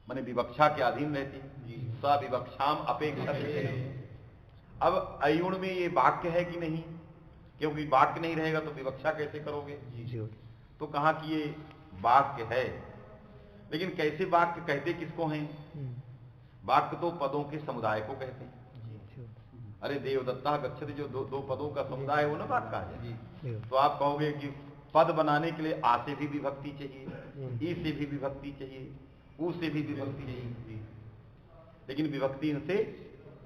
माने विवक्षा के अधीन रहती है। सविवक्षाम अपेक्षते। अब अयुण में ये वाक्य है कि नहीं? क्योंकि वाक्य नहीं रहेगा तो विवक्षा कैसे करोगे? तो कहा कि ये वाक्य है, लेकिन कैसे वाक्य कहते किसको हैं? वाक्य तो पदों के समुदाय को कहते हैं। अरे देवदत्ता गच्छति, जो दो पदों का समुदाय हो ना वाक्य कहा जाए। तो आप कहोगे कि पद बनाने के लिए आ से भी विभक्ति चाहिए, ई से भी विभक्ति चाहिए, ऊ से भी विभक्ति चाहिए, लेकिन विभक्ति इनसे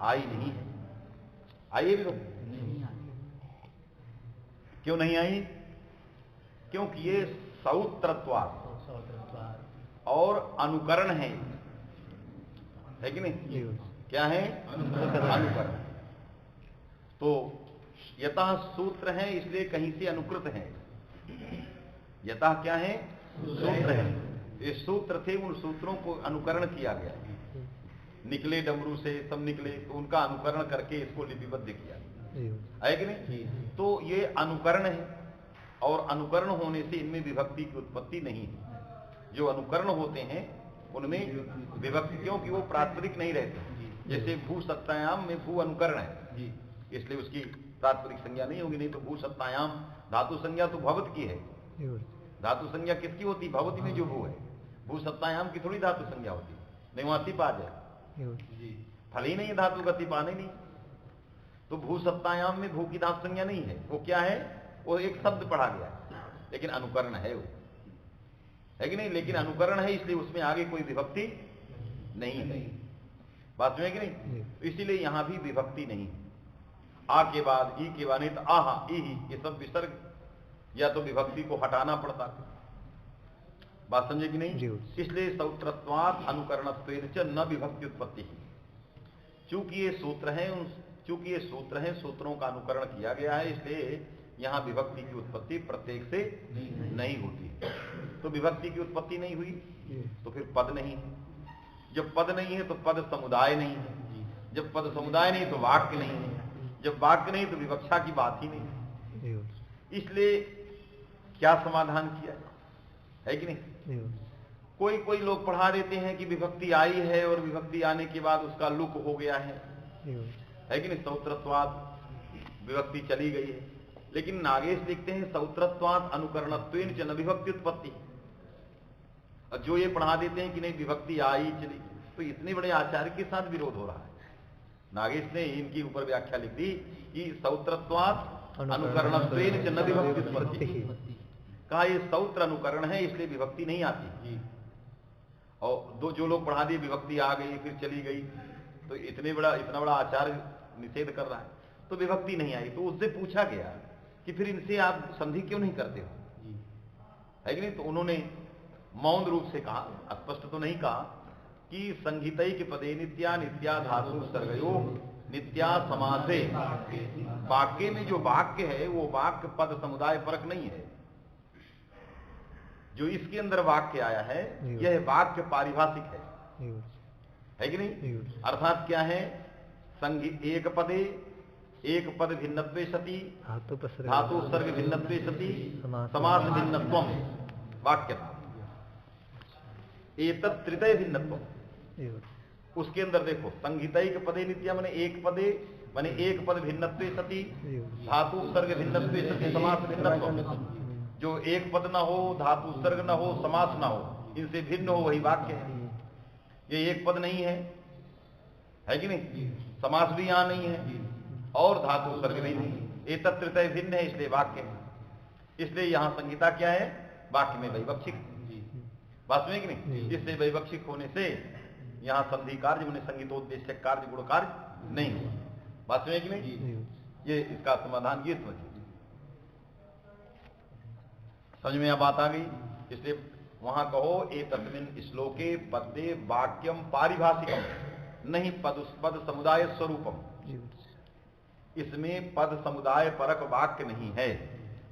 आई नहीं है। आइए विभक्ति क्यों नहीं आई? क्योंकि ये सौत्रत्वात् और अनुकरण है कि नहीं? क्या है? अनुकरण। तो यतः सूत्र है, इसलिए कहीं से अनुकृत है। यतः क्या है? सूत्र है। ये सूत्र थे, उन सूत्रों को अनुकरण किया गया, निकले डमरू से सब निकले, तो उनका अनुकरण करके इसको लिपिबद्ध किया है कि नहीं? तो ये अनुकरण है, और अनुकरण होने से इनमें विभक्ति की उत्पत्ति नहीं है। जो अनुकरण होते हैं उनमें विभक्ति, क्योंकि वो प्रात्यरिक नहीं रहते। जैसे भू सत्तायाम में भू अनुकरण है, इसलिए उसकी प्रात्यरिक संज्ञा नहीं होगी। नहीं तो भू सत्तायाम धातु संज्ञा तो भवत की है। धातु संज्ञा किसकी होती? भवती में जो भू है। भू सत्तायाम की थोड़ी धातु संज्ञा होती, नहीं वहां तिप आ जाए, फल ही नहीं, धातु का तिप आने नहीं। तो भू सत्तायाम में भू की धातु संज्ञा नहीं है। वो क्या है? वो एक शब्द पढ़ा गया है, लेकिन अनुकरण है वो, है कि नहीं? लेकिन अनुकरण है, इसलिए उसमें आगे कोई विभक्ति नहीं है। बात में है कि नहीं? इसीलिए यहां भी विभक्ति नहीं है। आ के बाद ई के बाद नहीं तो आहा ई, ये सब विसर्ग, या तो विभक्ति को हटाना पड़ता। बात समझे कि नहीं? इसलिए सौत्रत्वात् अनुकरणत्वेन च न विभक्ति उत्पत्ति। चूंकि ये सूत्र है, सूत्रों का अनुकरण किया गया है, इसलिए यहां विभक्ति की उत्पत्ति प्रत्येक से नहीं होती। तो विभक्ति की उत्पत्ति नहीं हुई तो फिर पद नहीं है। जब पद नहीं है तो पद समुदाय नहीं है। जब पद समुदाय नहीं तो वाक्य नहीं है। जब वाक्य नहीं तो विवक्षा की बात ही नहीं। इसलिए क्या समाधान किया है कि नहीं? कोई लोग पढ़ा देते हैं कि विभक्ति आई है और विभक्ति आने के बाद उसका लुक हो गया है कि नहीं? सौत्रत्वात् विभक्ति चली गई है, लेकिन नागेश लिखते हैं सौत्रत्वात् अनुकरणत्वेन च न विभक्ति उत्पत्ति। और जो ये पढ़ा देते हैं कि नहीं विभक्ति आई चली, तो इतने बड़े आचार्य के साथ विरोध हो रहा है। नागेश ने इनकी ऊपर व्याख्या लिख दी कि सौत्रत्वात् अनुकरणत्वेन च न विभक्ति उत्पत्ति। कहा ये सौत्र अनुकरण है, इसलिए विभक्ति नहीं आती। और जो लोग पढ़ा दिए विभक्ति आ गई फिर चली गई, तो इतना बड़ा आचार्य निषेध कर रहा है, तो विभक्ति नहीं आई। तो उससे पूछा गया कि फिर इनसे आप संधि क्यों नहीं करते हो, है कि नहीं? तो उन्होंने मौन रूप से कहा, स्पष्ट तो नहीं कहा, कि संहितैक पदे नित्या नित्या धातु सर्गयो नित्या समासे। वाक्य में जो वाक्य है वो वाक्य पद समुदाय परक नहीं है। जो इसके अंदर वाक्य आया है यह वाक्य पारिभाषिक है कि नहीं? अर्थात क्या है? एक पदे एक पद भिन्नत्वे सति धातु उपसर्ग भिन्नत्वे सति समास भिन्नत्वम वाक्यता एतत् तृतीय भिन्नत्वम। उसके अंदर देखो संहितैक पदे नित्या माने एक पदे माने एक पद भिन्नत्वे सति धातु उपसर्ग भिन्नत्वे सति समास भिन्नत्वम। जो एक पद ना हो, धातु उपसर्ग ना हो, समास ना हो, इनसे भिन्न हो वही वाक्य है। ये एक पद नहीं है कि नहीं? समास भी यहां नहीं है और धातु उपसर्ग भी नहीं। एतत् तृतीय भिन्न है इसलिए वाक्य है। इसलिए यहां संहिता क्या है? वाक्य में वैवक्षिक। बात में कि नहीं? इससे वैवक्षिक होने से यहां संधि कार्य माने संगीतोद्देश्य कार्य गुण कार्य नहीं हुआ। बात में कि नहीं? ये इसका समाधान ये समझिए। समझ में यह बात आ गई? इसलिए वहां कहो एतस्मिन् श्लोके पद्ये वाक्यम पारिभाषिकम नहीं पद समुदाय स्वरूपम। इसमें पद समुदाय परक वाक्य नहीं है,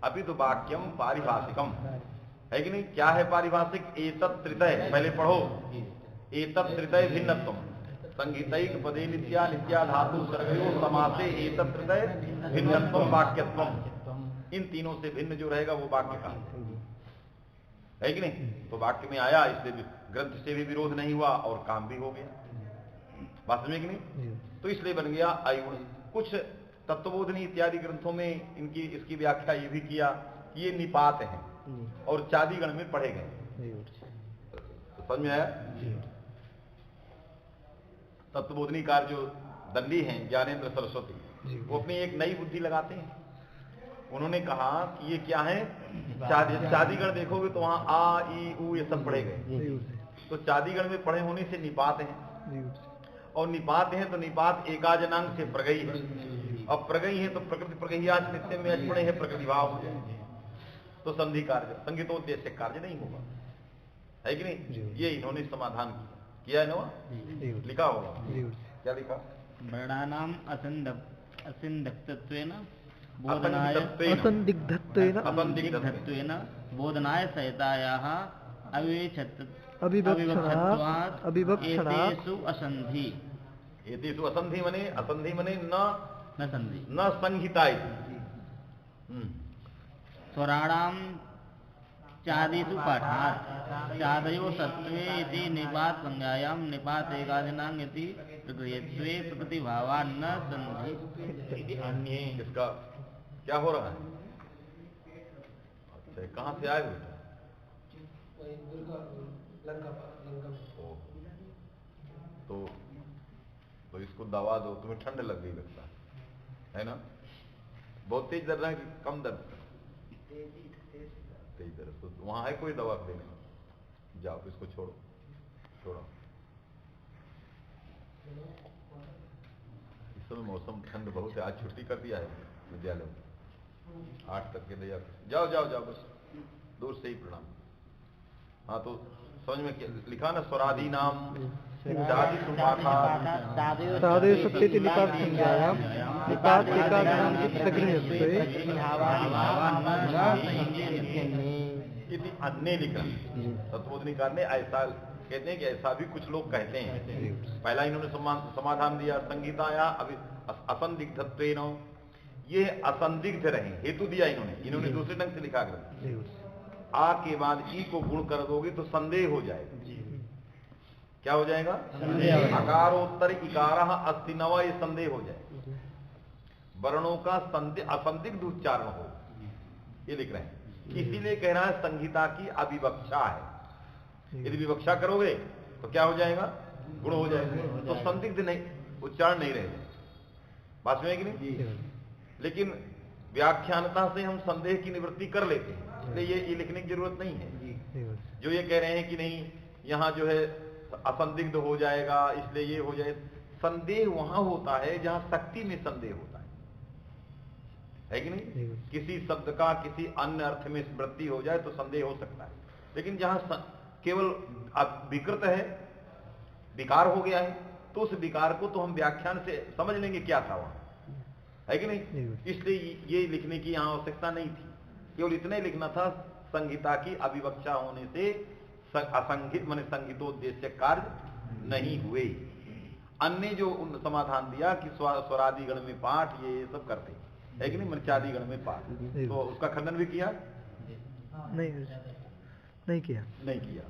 अभी तो वाक्यम पारिभाषिकम है कि नहीं? क्या है पारिभाषिक? एतत् तृतीय, पहले पढ़ो। एतत् तृतीय भिन्नत्वम संगीतैक पदे नित्या नित्या धातु सर्वयो समासे एतत् तृतीय भिन्नत्वम वाक्यत्वम। इन तीनों से भिन्न जो रहेगा वो वाक्य का है कि नहीं? तो वाक्य में आया, इसलिए ग्रंथ से भी विरोध नहीं हुआ और काम भी हो गया। बात समझे कि नहीं? तो इसलिए बन गया अयुण। कुछ तत्वबोधनी इत्यादि ग्रंथों में इनकी इसकी व्याख्या ये भी किया कि ये निपात हैं और चादिगण में पढ़े गए। समझ में आया? तत्वबोधनीकार जो दंडी हैं ज्ञानेंद्र सरस्वती, वो अपनी एक नई बुद्धि लगाते हैं। उन्होंने कहा कि ये क्या है? चादिगण देखोगे तो वहां आ ई उ ये सब पढ़े गए। तो चादिगण में पढ़े होने से निपात हैं, और निपात हैं तो निपात एकाजनांग से प्रगई है। अब प्रगई है तो प्रकृति प्रगहियाच नित्य में अचपड़े है प्रकृति भाव हो जाए तो संधि कार्य संगीतोद्देश्य कार्य नहीं होगा, है कि नहीं? ये इन्होंने समाधान किया है ना, लिखा होगा। क्या लिखा? वर्णानाम असंदिग्धत्वेन बोधनाय सहितायाः अविवक्षणात् असंधि। एतेषु असंधि मने न संहिता। स्वराणाम चादिषु पाठात् चादयो सत्त्वे इति निपात संज्ञायां निपात एकादिनांग इति प्रकृयत्वे प्रकृति भावान् न संधि। इसका क्या हो रहा है? अच्छा, कहां से आए बेटा? तो इसको दवा दो, तुम्हें ठंड लग गई लगता है ना? बहुत तेज दर्द है कि कम दर्द? तेज दर्द। तो वहां है कोई दवा देने? जाओ इसको छोड़ो। इस समय मौसम ठंड बहुत है। आज छुट्टी कर दिया है विद्यालय में 8 तक के दिया। जाओ बस दूर से ही प्रणाम। हाँ, तो समझ में क्या लिखा ना? स्वरादि नाम अन्य लिखा। तत्वोधनिकार ने ऐसा कहते हैं कि ऐसा भी कुछ लोग कहते हैं। पहला इन्होंने समाधान दिया संगीताया अभी असंदिग्धत्वेन, ये असंदिग्ध रहे, हेतु दिया इन्होंने दूसरे ढंग से लिखा कर आ के बाद ई को गुण कर दोगे तो संदेह हो जाएगा। क्या हो जाएगा? अकारोत्तर इकार अस्ति नवा, ये संदेह हो जाएगा। वर्णों का असंदिग्ध उच्चारण हो, ये लिख रहे हैं। इसीलिए कह रहा है संहिता की अविवक्षा है। यदि विवक्षा करोगे तो क्या हो जाएगा? गुण हो जाएगा, तो संदिग्ध नहीं, उच्चारण नहीं रहेगा। बात में है कि नहीं? लेकिन व्याख्यानता से हम संदेह की निवृत्ति कर लेते हैं, इसलिए ये लिखने की जरूरत नहीं है। जो ये कह रहे हैं कि नहीं यहाँ जो है असंदिग्ध हो जाएगा इसलिए ये हो जाए, संदेह वहां होता है जहां शक्ति में संदेह होता है कि नहीं? किसी शब्द का किसी अन्य अर्थ में स्मृति हो जाए तो संदेह हो सकता है, लेकिन जहां केवल विकृत है, विकार हो गया है, तो उस विकार को तो हम व्याख्यान से समझ लेंगे क्या था वहां, है कि नहीं? इसलिए ये लिखने की यहां आवश्यकता नहीं थी, केवल इतने लिखना था संहिता की अविवक्षा होने से असंगित माने संगीतोद्देश्य कार्य नहीं हुए। अन्य जो समाधान दिया कि स्वरादि गण में पाठ ये सब करते है कि नहीं, मर्चादि गण में पाठ, तो उसका खंडन भी किया नहीं किया।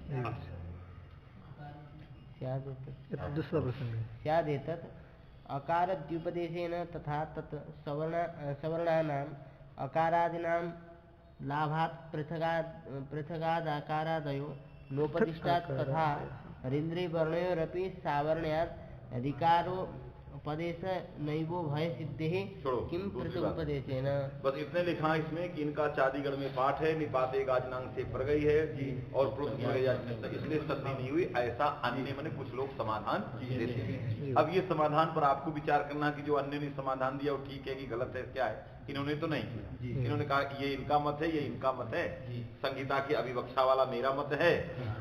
दूसरा प्रश्न स्यादेतत् अकारद्युपदेशेन तथा तत् सवर्णानाम् अकारादीनां लाभात् पृथगादाकारादयो नोपदिष्टात् तथा हरीन्द्रिवर्णयोरपि सावर्ण्यात् अधिकारोपदेश नैवो भय सिद्धि किम प्रत्युपदेशेन। बस इतने लिखा इसमें कि इनका चादिगण में पाठ है, निपाते गाजनांग से पड़ गई है और इसलिए सदी नहीं हुई, ऐसा अन्य मैंने कुछ लोग समाधान देते हैं। अब ये समाधान पर आपको विचार करना कि जो अन्य ने समाधान दिया वो ठीक है कि गलत है, क्या है। इन्होंने तो नहीं किया, इन्होंने कहा ये इनका मत है, ये इनका मत है, संगीता की अभिवक्षा वाला मेरा मत है,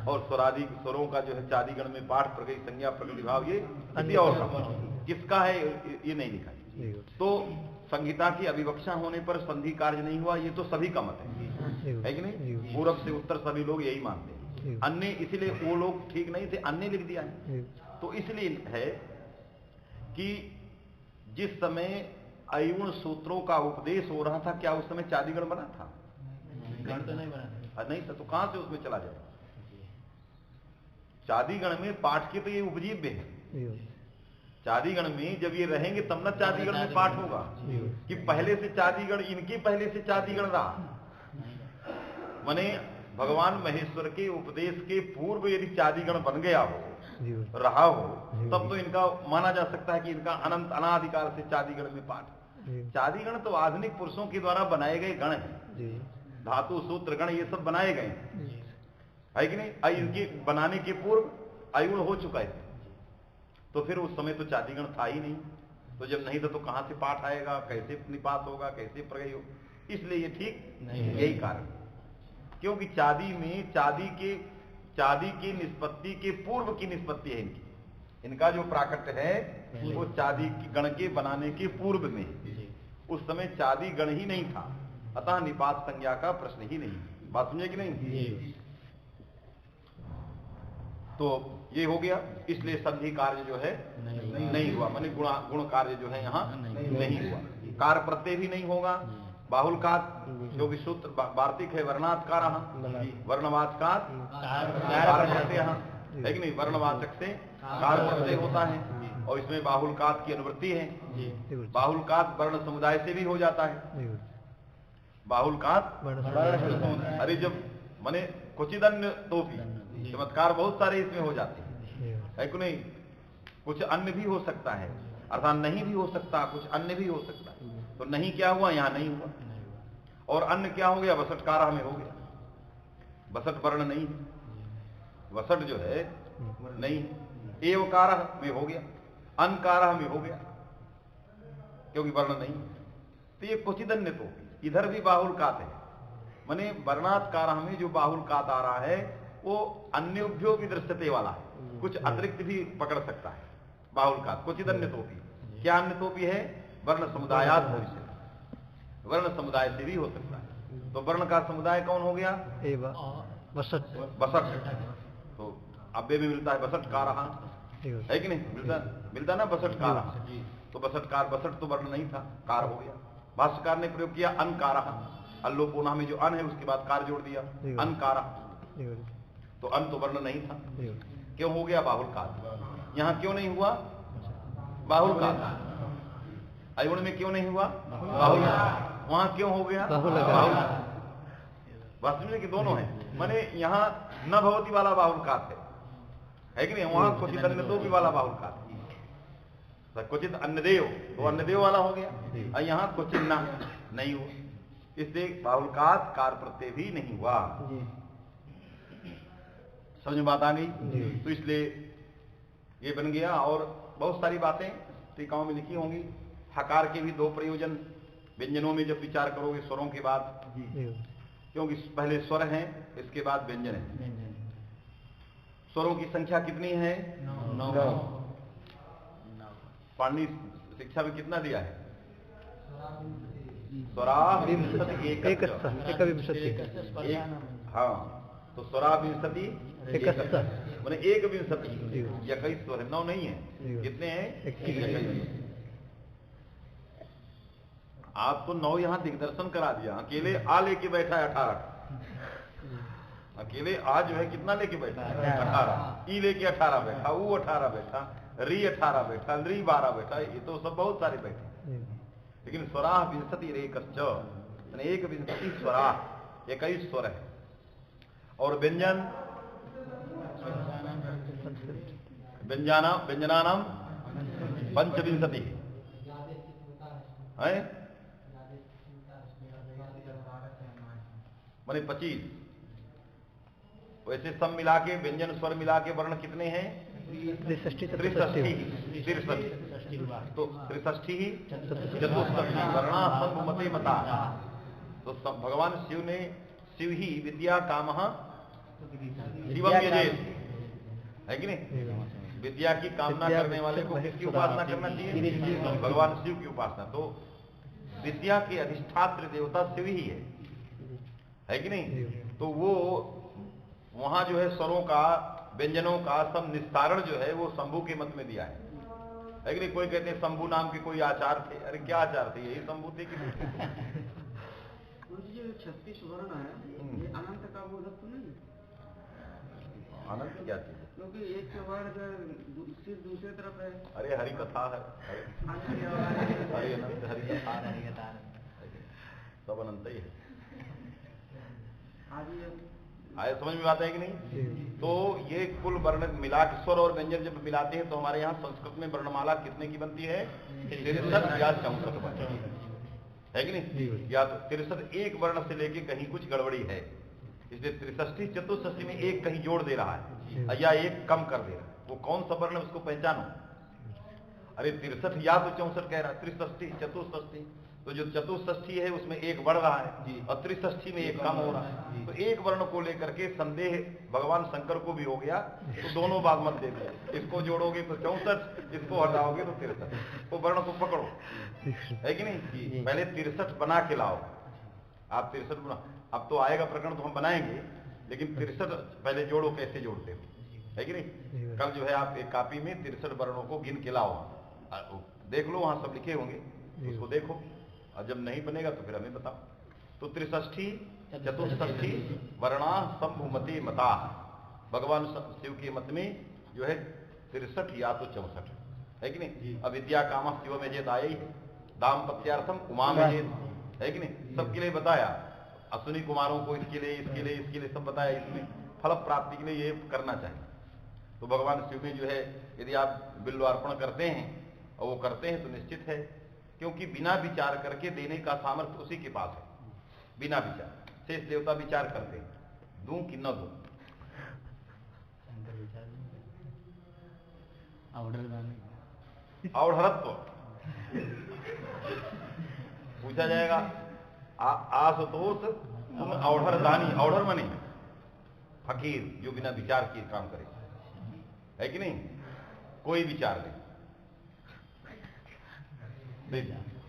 और स्वरादि स्वरों का जो है चादिगण में पाठ प्रगति संज्ञा प्रकृति भाव ये किसी और का किसका है ये नहीं लिखा। तो संगीता की अभिवक्षा होने पर संधि कार्य नहीं हुआ, ये तो सभी का मत है कि नहीं। पूरब से उत्तर सभी लोग यही मानते हैं। अन्य इसलिए वो लोग ठीक नहीं थे, अन्य लिख दिया है। तो इसलिए है कि जिस समय अयुण सूत्रों का उपदेश हो रहा था, क्या उस समय चादिगण बना था? नहीं था, तो कहां से उसमें चला जाए? चादिगण में पाठ के तो ये उपजीव्य है। चादिगण में जब ये रहेंगे तब ना चादिगण में पाठ होगा, कि पहले से चादिगण इनकी पहले से चादिगण रहा। माने भगवान महेश्वर के उपदेश के पूर्व यदि चादिगण बन गया हो, रहा हो, तब तो इनका माना जा सकता है कि इनका अनंत अनाधिकार से चादिगण में पाठ। चादिगण तो आधुनिक पुरुषों के द्वारा बनाए गए गण हैं, धातु सूत्र गण ये सब बनाए गए है कि नहीं। इनके बनाने के पूर्व अयुण हो चुका है, तो फिर उस समय तो चादिगण था ही नहीं। तो जब नहीं था तो कहां से पाठ आएगा, कैसे निपात होगा, कैसे प्रगय होगा? इसलिए ये ठीक यही कारण, क्योंकि चादी में चादी की निष्पत्ति के पूर्व की निष्पत्ति है इनकी। इनका जो प्राकट्य है वो चादी की गण के बनाने के पूर्व में, उस समय चादी गण ही नहीं था, अतः निपात संज्ञा का प्रश्न ही नहीं। बात समझे कि नहीं? तो ये हो गया, इसलिए संधि कार्य जो है नहीं हुआ, माने गुण कार्य जो है यहाँ नहीं हुआ। कार प्रत्यय भी नहीं होगा। बाहुल का जो भी सूत्र वार्तिक है वर्णात्कार, वर्णवाचकार है कि नहीं, वर्णवाचक से कार प्रत्यय होता है, और इसमें बाहुलकात की अनुवृत्ति है। बाहुलकात वर्ण समुदाय से भी हो जाता है। बाहुलकात अरे जब माने कुचिदन्य तो भी चमत्कार बहुत सारे इसमें हो जाते है कि नहीं। कुछ अन्य भी हो सकता है, अर्थात नहीं भी हो सकता, कुछ अन्य भी हो सकता है। तो नहीं क्या हुआ, यहाँ नहीं हुआ। और अन्य क्या हो गया, वसटकारा में हो गया। वसट वर्ण नहीं, वसट जो है नहीं, एवकार में हो गया, अनकार में हो गया, क्योंकि वर्ण नहीं। तो ये क्वचिदन्य तो इधर भी बाहुलकात है, माने वर्णात्कार में जो बाहुलकात आ रहा है वो अन्योभ्यो विदृश्यते वाला है, कुछ अतिरिक्त भी पकड़ सकता है बाहुलकात। क्वचिदन्य तो भी क्या अन्य तो भी है, वर्ण समुदायात भविष्य, वर्ण समुदाय से भी हो सकता है। तो वर्ण का समुदाय कौन हो गया, बसट। तो अव्यय में मिलता है बसटकार है कि नहीं, मिलता ना बसटकार। तो बसटकार, बसट तो वर्ण नहीं था, कार हो गया। भाष्यकार ने प्रयोग किया अनकार, अल्लोपोना में जो अन है उसके बाद कार जोड़ दिया, अनकार। तो अन तो वर्ण नहीं था, क्यों हो गया बाहुलकात। यहाँ क्यों नहीं हुआ बाहुलकात, अयुण में क्यों नहीं हुआ बाहुलकात, वहां क्यों हो गया बाहुलकात। वास्तव कि दोनों है, माने यहाँ न भवती वाला बाहुलकात है कि नहीं, वहां क्वचित अन्यतो भी वाला बाहुलकात, क्वचित अन्यदेव तो अन्यदेव वाला हो गया, और यहाँ क्वचित नहीं हुआ, इसलिए बाहुलकात कार प्रत्यय भी नहीं हुआ। समझ में बात आ गई? तो इसलिए ये बन गया। और बहुत सारी बातें टीकाओं में लिखी होंगी। हकार के भी दो प्रयोजन व्यंजनों में जब विचार करोगे, स्वरों के बाद, क्योंकि पहले स्वर हैं इसके बाद व्यंजन है। स्वरों की संख्या कितनी है, 9। पाणिनि शिक्षा में कितना दिया है, स्वरा एक। हाँ, तो स्वरा विंशति मैंने एक विंशति 21 स्वर है, 9 नहीं है, कितने हैं? 21। आप तो 9 यहां दिग्दर्शन करा दिया, अकेले आ लेके बैठा है 18, अकेले आ जो है कितना लेके बैठा है? 18। ई लेके 18 बैठा, ऊ 18 बैठा, री 18 बैठा, री 12 बैठा, ये तो सब बहुत सारे बैठे। लेकिन स्वरा विंशति रेकश्च, एक विंशति स्वरा, 21 स्वर है। और व्यंजन व्यंजनानाम पंचविंशति है, माने 25। वैसे सब मिला के व्यंजन स्वर मिला के वर्ण कितने हैं? 63। तो 63 ही चतुष्षष्टि वर्णा संभुमते मता। तो भगवान शिव ही विद्या कामः शिवम यजेत, है कि नहीं? विद्या की कामना करने वाले को किसकी उपासना करना चाहिए? भगवान शिव की उपासना। तो विद्या के अधिष्ठात्र देवता शिव ही है कि नहीं? तो वो वहां जो है स्वरों का, व्यंजनों का सब निस्तारण जो है वो शंभु के मत में दिया है कि नहीं? कोई कहते हैं शंभु नाम के कोई आचार थे, अरे क्या आचार थे? यही शंभु थे कि 36 वर्ण है, ये अनंत का बोधक तो नहीं? अनंत क्या चीज? क्योंकि एक वर्ण सिर्फ दूसरी तरफ है। अरे हरि कथा है, हरि अनंत, हरि कथा सब अनंत ही है। आए समझ में आता है कि नहीं? तो ये कुल वर्ण मिला के स्वर और व्यंजन जब मिलाते हैं तो हमारे यहाँ संस्कृत में वर्णमाला कितने की बनती है? 63 या 64 बनती है कि नहीं? या तो 63 एक वर्ण से लेके कहीं कुछ गड़बड़ी है, इसलिए 63 चतुष्षष्टि में एक कहीं जोड़ दे रहा है या एक कम कर दे रहा है। वो कौन सा वर्ण उसको पहचानो? अरे 63 या तो 64 कह रहा है, 63 चतुष्षष्टि, तो जो चतुष्षष्ठी है उसमें एक बढ़ रहा है और त्रिषष्ठी में एक कम हो रहा है। तो एक वर्ण को लेकर के संदेह भगवान शंकर को भी हो गया, तो दोनों बाग मत दे दिया, इसको जोड़ोगे तो 64, इसको हटाओगे तो 63। तो वर्ण को पकड़ो, है कि नहीं? पहले 63 बना के लाओ, आप 63 बना, अब तो आएगा प्रकरण तो हम बनाएंगे, लेकिन 63 पहले जोड़ो, कैसे जोड़ते हो, है कि नहीं? कल जो है आप एक कॉपी में 63 वर्णों को गिन के लाओ, देख लो, वहां सब लिखे होंगे, उसको देखो, और जब नहीं बनेगा तो फिर हमें बताओ। तो त्रिषष्ठी चतुष्षष्ठी वर्णा संभुमते मता, भगवान शिव के मत में जो है 63 या तो 64, है कि नहीं? अविद्या काम शिव में जेत आया ही है, दाम्पत्यार्थम उमा में जेत, है कि नहीं? सबके लिए बताया, अश्विनी कुमारों को इसके लिए इसके लिए इसके लिए सब बताया, इसमें फल प्राप्ति के लिए ये करना चाहिए। तो भगवान शिव में जो है यदि आप बिल्व अर्पण करते हैं और वो करते हैं तो निश्चित है, क्योंकि बिना विचार करके देने का सामर्थ्य उसी के पास है, बिना विचार। शेष देवता विचार करते हैं, दूं कि न दूं। औढ़रत्व पूछा जाएगा, आशुतोष तुम औढ़र दानी, औढ़र मनी फकीर जो बिना विचार किए काम करे, है कि नहीं? कोई विचार नहीं,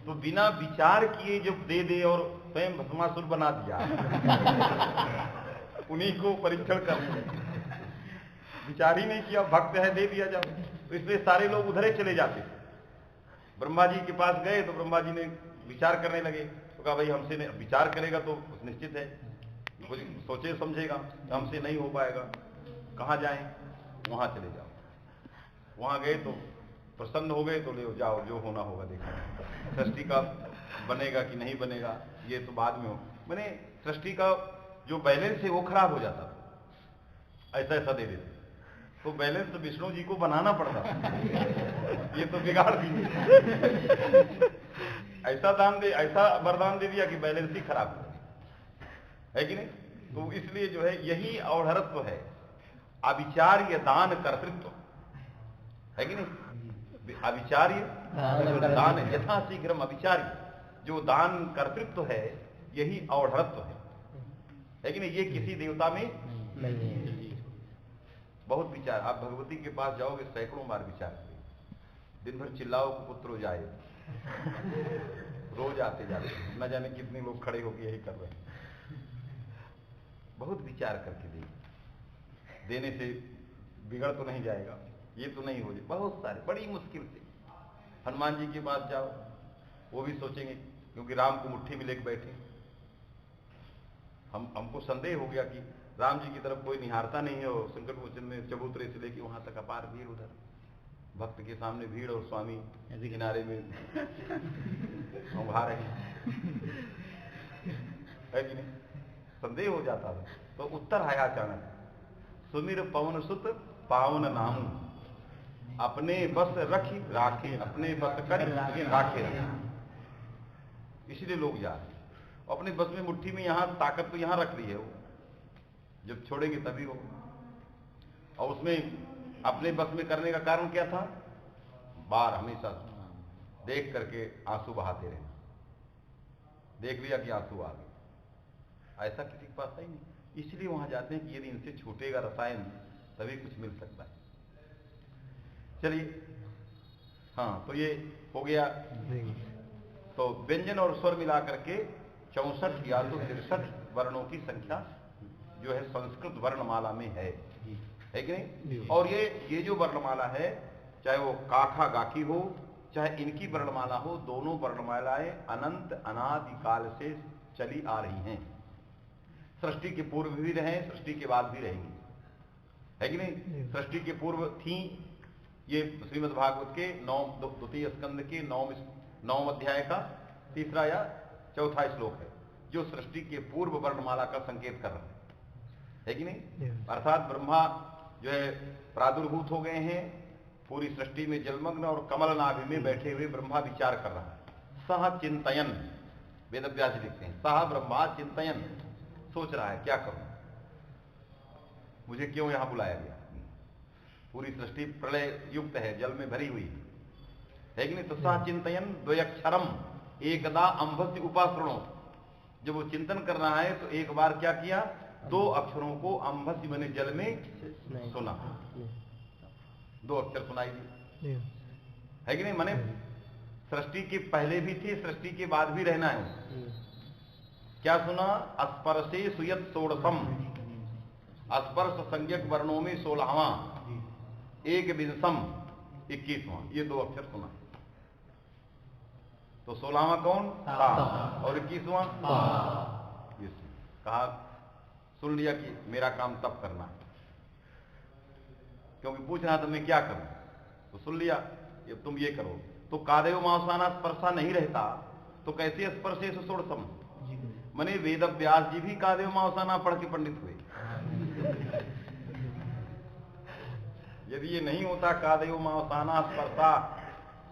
तो बिना विचार किए जब दे दे और स्वयं भस्मासुर बना दिया उन्हीं को परीक्षण कर, विचार ही नहीं किया, भक्त है दे दिया जाओ। तो इसलिए सारे लोग उधर ही चले जाते। ब्रह्मा जी के पास गए तो ब्रह्मा जी ने विचार करने लगे, तो कहा भाई हमसे विचार करेगा तो निश्चित है कुछ सोचे समझेगा, हमसे नहीं हो पाएगा, कहाँ जाएं? वहां चले जाओ। वहां गए तो प्रसन्न हो गए, तो ले जाओ, जो होना होगा देखो, सृष्टि का बनेगा कि नहीं बनेगा ये तो बाद में हो। मैंने सृष्टि का जो बैलेंस है वो खराब हो जाता, ऐसा ऐसा दे देते, तो बैलेंस तो विष्णु जी को बनाना पड़ता, ये तो बिगाड़ दी, ऐसा दान दे, ऐसा वरदान दे दिया कि बैलेंस ही खराब हो, है कि नहीं? तो इसलिए जो है यही औढ़रत्व है, अविचार्य दान कर्तृत्व, है कि नहीं? अविचार्य दान यथा शीघ्रम अविचार्य, जो दान कर्तृत्व है यही औढ़रत्व है कि नहीं? ये किसी देवता में नहीं। बहुत विचार, आप भगवती के पास जाओगे सैकड़ों बार विचार करेंगे, दिन भर चिल्लाओ पुत्र हो जाए, रोज आते जाते न जाने कितने लोग खड़े होकर यही कर रहे हैं। बहुत विचार करके देंगे, देने से बिगड़ तो नहीं जाएगा, ये तो नहीं हो जाए, बहुत सारे बड़ी मुश्किल से। हनुमान जी के पास जाओ, वो भी सोचेंगे, क्योंकि राम को मुट्ठी में लेकर बैठे, हमको संदेह हो गया कि राम जी की तरफ कोई निहारता नहीं है, और संकट मोचन में चबूतरे से लेके वहां तक अपार भीड़, उधर भक्त के सामने भीड़ और स्वामी किनारे में उभा रहे है कि नहीं, संदेह हो जाता था। तो उत्तर आया अचानक, सुमिर पवन सुत पावन नाम, अपने बस रखी राखे, अपने बस कर राखे। इसलिए लोग जा रहे, अपने बस में मुट्ठी में, यहां ताकत तो यहां रख ली है, वो जब छोड़ेंगे तभी हो। और उसमें अपने बस में करने का कारण क्या था? बार हमेशा देख करके आंसू बहाते रहना, देख लिया कि आंसू आ गए, ऐसा किसी के पास है ही नहीं। इसलिए वहां जाते हैं कि यदि इनसे छूटेगा रसायन तभी कुछ मिल सकता है। चलिए, हाँ, तो ये हो गया। तो व्यंजन और स्वर मिलाकर के 64 या तो 63 वर्णों की संख्या जो है संस्कृत वर्णमाला में है कि नहीं? और ये जो वर्णमाला है, चाहे वो काखा गाकी हो, चाहे इनकी वर्णमाला हो, दोनों वर्णमालाएं अनंत अनादि काल से चली आ रही हैं। सृष्टि के पूर्व भी रहे, सृष्टि के बाद भी रहेंगी, है कि नहीं? सृष्टि के पूर्व थी, ये श्रीमद् भागवत के 9 स्कंद के 9 अध्याय का 3रा या 4था श्लोक है, जो सृष्टि के पूर्व वर्णमाला का संकेत कर रहा है कि नहीं? अर्थात ब्रह्मा जो है प्रादुर्भूत हो गए हैं, पूरी सृष्टि में जलमग्न, और कमल नाभि में बैठे हुए ब्रह्मा विचार कर रहा है। सह चिंतयन, वेदव्यास लिखते हैं, सह ब्रह्मा चिंतयन, सोच रहा है क्या करूं, मुझे क्यों यहां बुलाया गया? पूरी सृष्टि प्रलय युक्त है, जल में भरी हुई है कि नहीं? तो सह चिंतयन द्वयक्षरम एकदा अंभस्य उपासरणो, जब वो चिंतन कर रहा है तो एक बार क्या किया? 2 अक्षरों को अंभस्य माने जल में सुना, 2 अक्षर सुनाई दिए, है कि नहीं? माने सृष्टि के पहले भी थे, सृष्टि के बाद भी रहना है। क्या सुना? स्पर्शे सुयत षोडशम, स्पर्श संज्ञक वर्णों में 16वां, एक विंशम 21वां, ये 2 अक्षर सुना। तो 16वां कौन? सा, और 21वां ये कहा, सुन लिया कि मेरा काम तब करना है, क्योंकि पूछ रहा था मैं क्या करूं, तो सुन लिया ये तुम ये करो। तो कादेव मावसाना स्पर्शा नहीं रहता तो कैसे स्पर्शे षोडशम? मने वेद व्यास जी भी कादेव मावसाना पढ़ के पंडित हुए। यदि ये नहीं होता कादेव मावसाना स्पर्शा,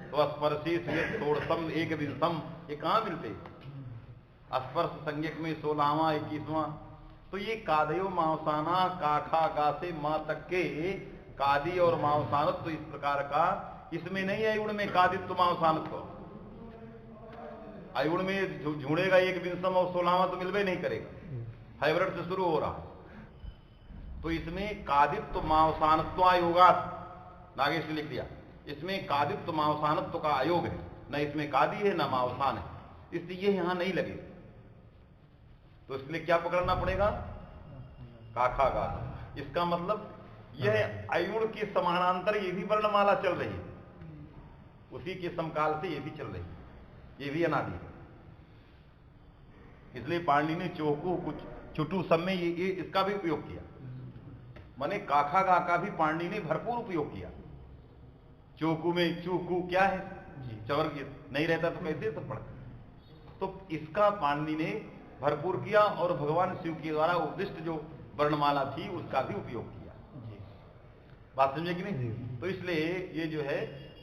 तो स्पर्शी षोडशम एक विंशम ये कहां मिलते? स्पर्श संज्ञक में 16वां 21वां। तो ये कादयो मावसाना काखा गा से मां तक के कादी और मावसानत्व, तो इस प्रकार का इसमें नहीं है। अयुण में कादित्व मावसानत्व, अयुण में झूड़ेगा एक विंशम और 16वां तो मिलवे नहीं करेगा, हैवरट से शुरू हो रहा। तो इसमें कादित्व मावसानत्व आयोगात, नागेश ने लिख दिया, इसमें कादित्व मावसानत्व का आयोग है, न इसमें कादी है न मावसान है, इसलिए ये यहां नहीं लगे। तो इसलिए क्या पकड़ना पड़ेगा? काखा गा। इसका मतलब यह अयुण के समानांतर ये भी वर्णमाला चल रही है, उसी के समकाल से ये भी चल रही है, ये भी अनादि है। इसलिए पाणिनि ने चौकू कुछ चुटू सब में ये इसका भी उपयोग किया, माने काखा गा का भी पाणिनि ने भरपूर उपयोग किया। चौकू में चूकू क्या है? चवर नहीं रहता तो कैसे सब पढ़ते? तो इसका पाणिनि ने भरपूर किया, और भगवान शिव के द्वारा उपदिष्ट जो वर्णमाला थी उसका भी उपयोग किया। बात समझे कि नहीं? तो इसलिए ये जो है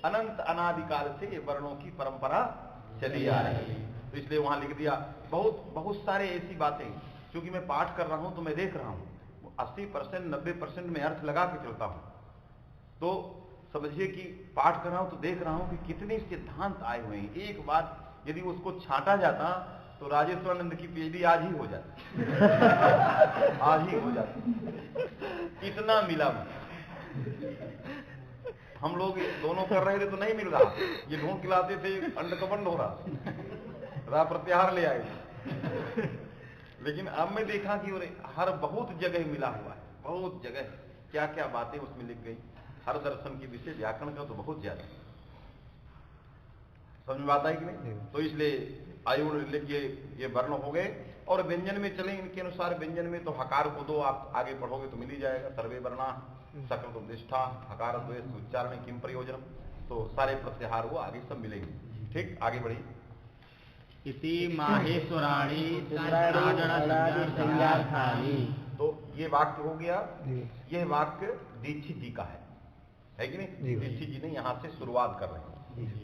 अनंत अनादिकाल से ये वर्णों की परंपरा चली आ रही है। तो इसलिए वहां लिख दिया बहुत सारे ऐसी बातें, क्योंकि मैं पाठ कर रहा हूं तो मैं देख रहा हूं 80% 90% में अर्थ लगा के चलता हूं। तो समझिए कि पाठ कर रहा हूं तो देख रहा हूं कि कितने सिद्धांत आए हुए हैं। एक बात यदि उसको छांटा जाता तो राजेश्वरानंद की पीएचडी आज ही हो जाती आज ही हो जाती, इतना मिला। हम लोग दोनों कर रहे थे तो नहीं मिल रहा, ये ढूंढ खिलाते थे, अंड कबंड हो रहा, प्रत्याहार ले आए। लेकिन अब मैं देखा कि हर बहुत जगह मिला हुआ है, बहुत जगह क्या क्या बातें उसमें लिख गई। हर दर्शन के विषय व्याकरण का तो बहुत ज्यादा समझ में आता है कि नहीं। तो इसलिए आयुण लिख ये वर्ण हो गए। और व्यंजन में चले, इनके अनुसार व्यंजन में तो हकार को दो, आप आगे पढ़ोगे तो मिल ही जाएगा। सर्वे वर्णा सकृत उपदिष्ठा हकार द्वय उच्चारण किम प्रयोजनम, तो सारे प्रत्याहार वो आगे सब मिलेंगे। ठीक, आगे बढ़िए। इति माहेश्वराणी तो ये वाक्य हो गया। यह वाक्य दीक्षित जी का है कि नहीं। दीक्षित जी ने यहाँ से शुरुआत कर रहे हैं।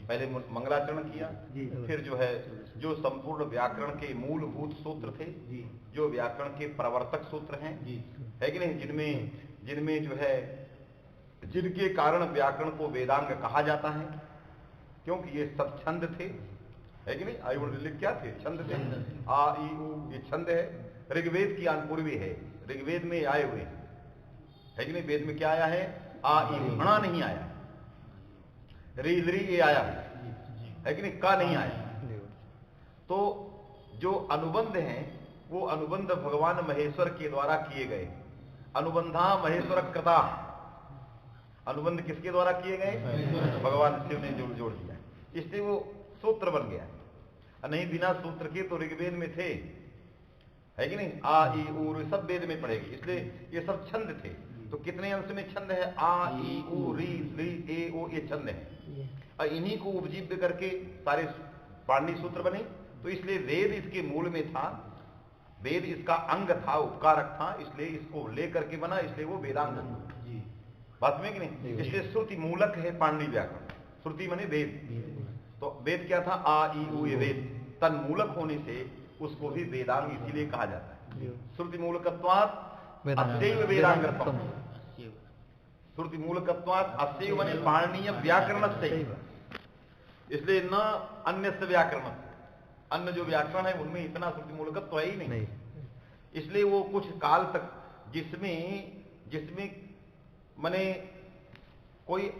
पहले मंगलाचरण किया, फिर जो है जो संपूर्ण व्याकरण के मूलभूत सूत्र थे, जो व्याकरण के प्रवर्तक सूत्र हैं, है कि नहीं, जिनमें जो है जिनके कारण व्याकरण को वेदांग कहा जाता है, क्योंकि ये सब छंद थे, है कि नहीं। आयुर्वेद क्या थे? छंद थे। आ ई उ ये छंद है। ऋग्वेद की अनुपूर्वी है, ऋग्वेद में आए हुए है कि नहीं। वेद में क्या आया है? आ ई उ, हणा नहीं आया, री ये आया है कि नहीं, का नहीं आया। तो जो अनुबंध हैं वो अनुबंध भगवान महेश्वर के द्वारा किए गए। अनुबंधा महेश्वर कृता, अनुबंध किसके द्वारा किए गए? भगवान शिव ने जोड़ दिया, इसलिए वो सूत्र बन गया। नहीं बिना सूत्र के तो ऋग्वेद में थे, है कि नहीं। आ ई उ सब वेद में पढ़ेगी, इसलिए ये सब छंद थे। तो कितने अंश में छंद है? आ ई उ री ए ओ, ये छंद है। और इन्हीं को उपजीव्य करके सारे पाणिनि सूत्र बने। तो इसलिए वेद इसके मूल में था, वेद इसका अंग था, उपकारक था, इसलिए इसको लेकर के बना, इसलिए वो वेदांग बात में कि नहीं। इसलिए श्रुति मूलक है पाणिनि व्याकरण। श्रुति माने वेद, तो वेद क्या था? आ ई उ ये वेद, तन्मूलक होने से उसको भी वेदांग इसीलिए कहा जाता है। श्रुति मूलकत्वात् अस्यैव वेदांगत्वम्, श्रुति मूलकत्वात् अस्यैव माने पाणिनीय व्याकरणस्यैव, इसलिए न अन्य से व्याकरण, अन्य जो व्याकरण है उनमें इतना श्रुति मूलकत्व है ही नहीं। इसलिए वो कुछ काल तक जिसमें माने कोई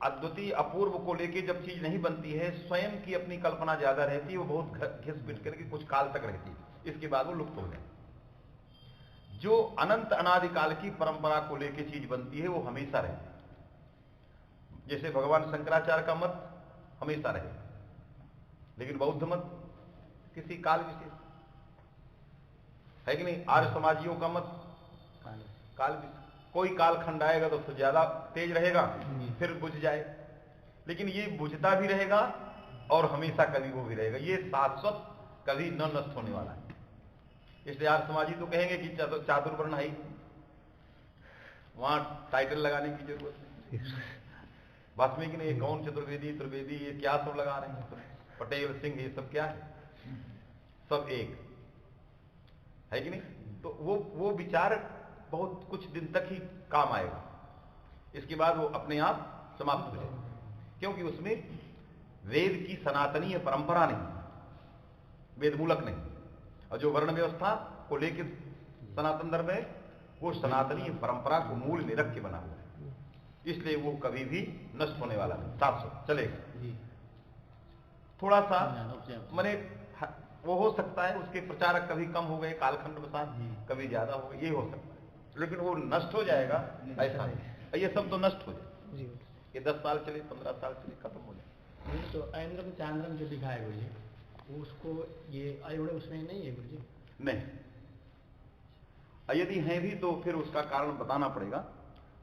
अद्वितीय अपूर्व को लेके जब चीज नहीं बनती है, स्वयं की अपनी कल्पना ज्यादा रहती है, वो बहुत घिस पिट करके कुछ काल तक रहती है, इसके बाद वो लुप्त हो जाए। जो अनंत अनादिकाल की परंपरा को लेके चीज बनती है वो हमेशा रहती है। जैसे भगवान शंकराचार्य का मत हमेशा रहे, लेकिन बौद्ध मत किसी काल विशेष, है कि नहीं। आर्य समाजियों का मत काल विशेष, कोई काल खंड आएगा तो फिर ज्यादा तेज रहेगा, फिर बुझ जाए, लेकिन ये बुझता भी रहेगा और हमेशा कभी वो भी रहेगा, ये शाश्वत कभी न नष्ट होने वाला है। इसलिए आर्य समाजी तो कहेंगे कि चातुर्वर्ण है, वहां टाइटल लगाने की जरूरत नहीं। बस में कि नहीं, कौन चतुर्वेदी त्रिवेदी ये क्या सब लगा रहे हैं, पटेल सिंह ये सब क्या है, सब एक है कि नहीं। तो वो विचार बहुत कुछ दिन तक ही काम आएगा, इसके बाद वो अपने आप समाप्त हो जाएगा, क्योंकि उसमें वेद की सनातनीय परंपरा नहीं, वेद मूलक नहीं। और जो वर्ण व्यवस्था को लेकर सनातन धर्म है वो सनातनीय परंपरा को मूल में रख के बना हुआ है, इसलिए वो कभी भी नष्ट होने वाला नहीं, 700 चलेगा। थोड़ा सा माने वो हो सकता है उसके प्रचारक कभी कम हो गए कालखंड के साथ, कभी ज्यादा हो गए, ये हो सकता है, लेकिन वो नष्ट हो जाएगा ऐसा नहीं। ये सब तो नष्ट हो जाए, ये 10 साल चले 15 साल चले खत्म हो जाए। तो ऐन्द्रम चांद्रम जो दिखाए गुरु जी, उसको ये आयुड़ उसमें नहीं है गुरु जी? नहीं, यदि हैं भी तो फिर उसका कारण बताना पड़ेगा।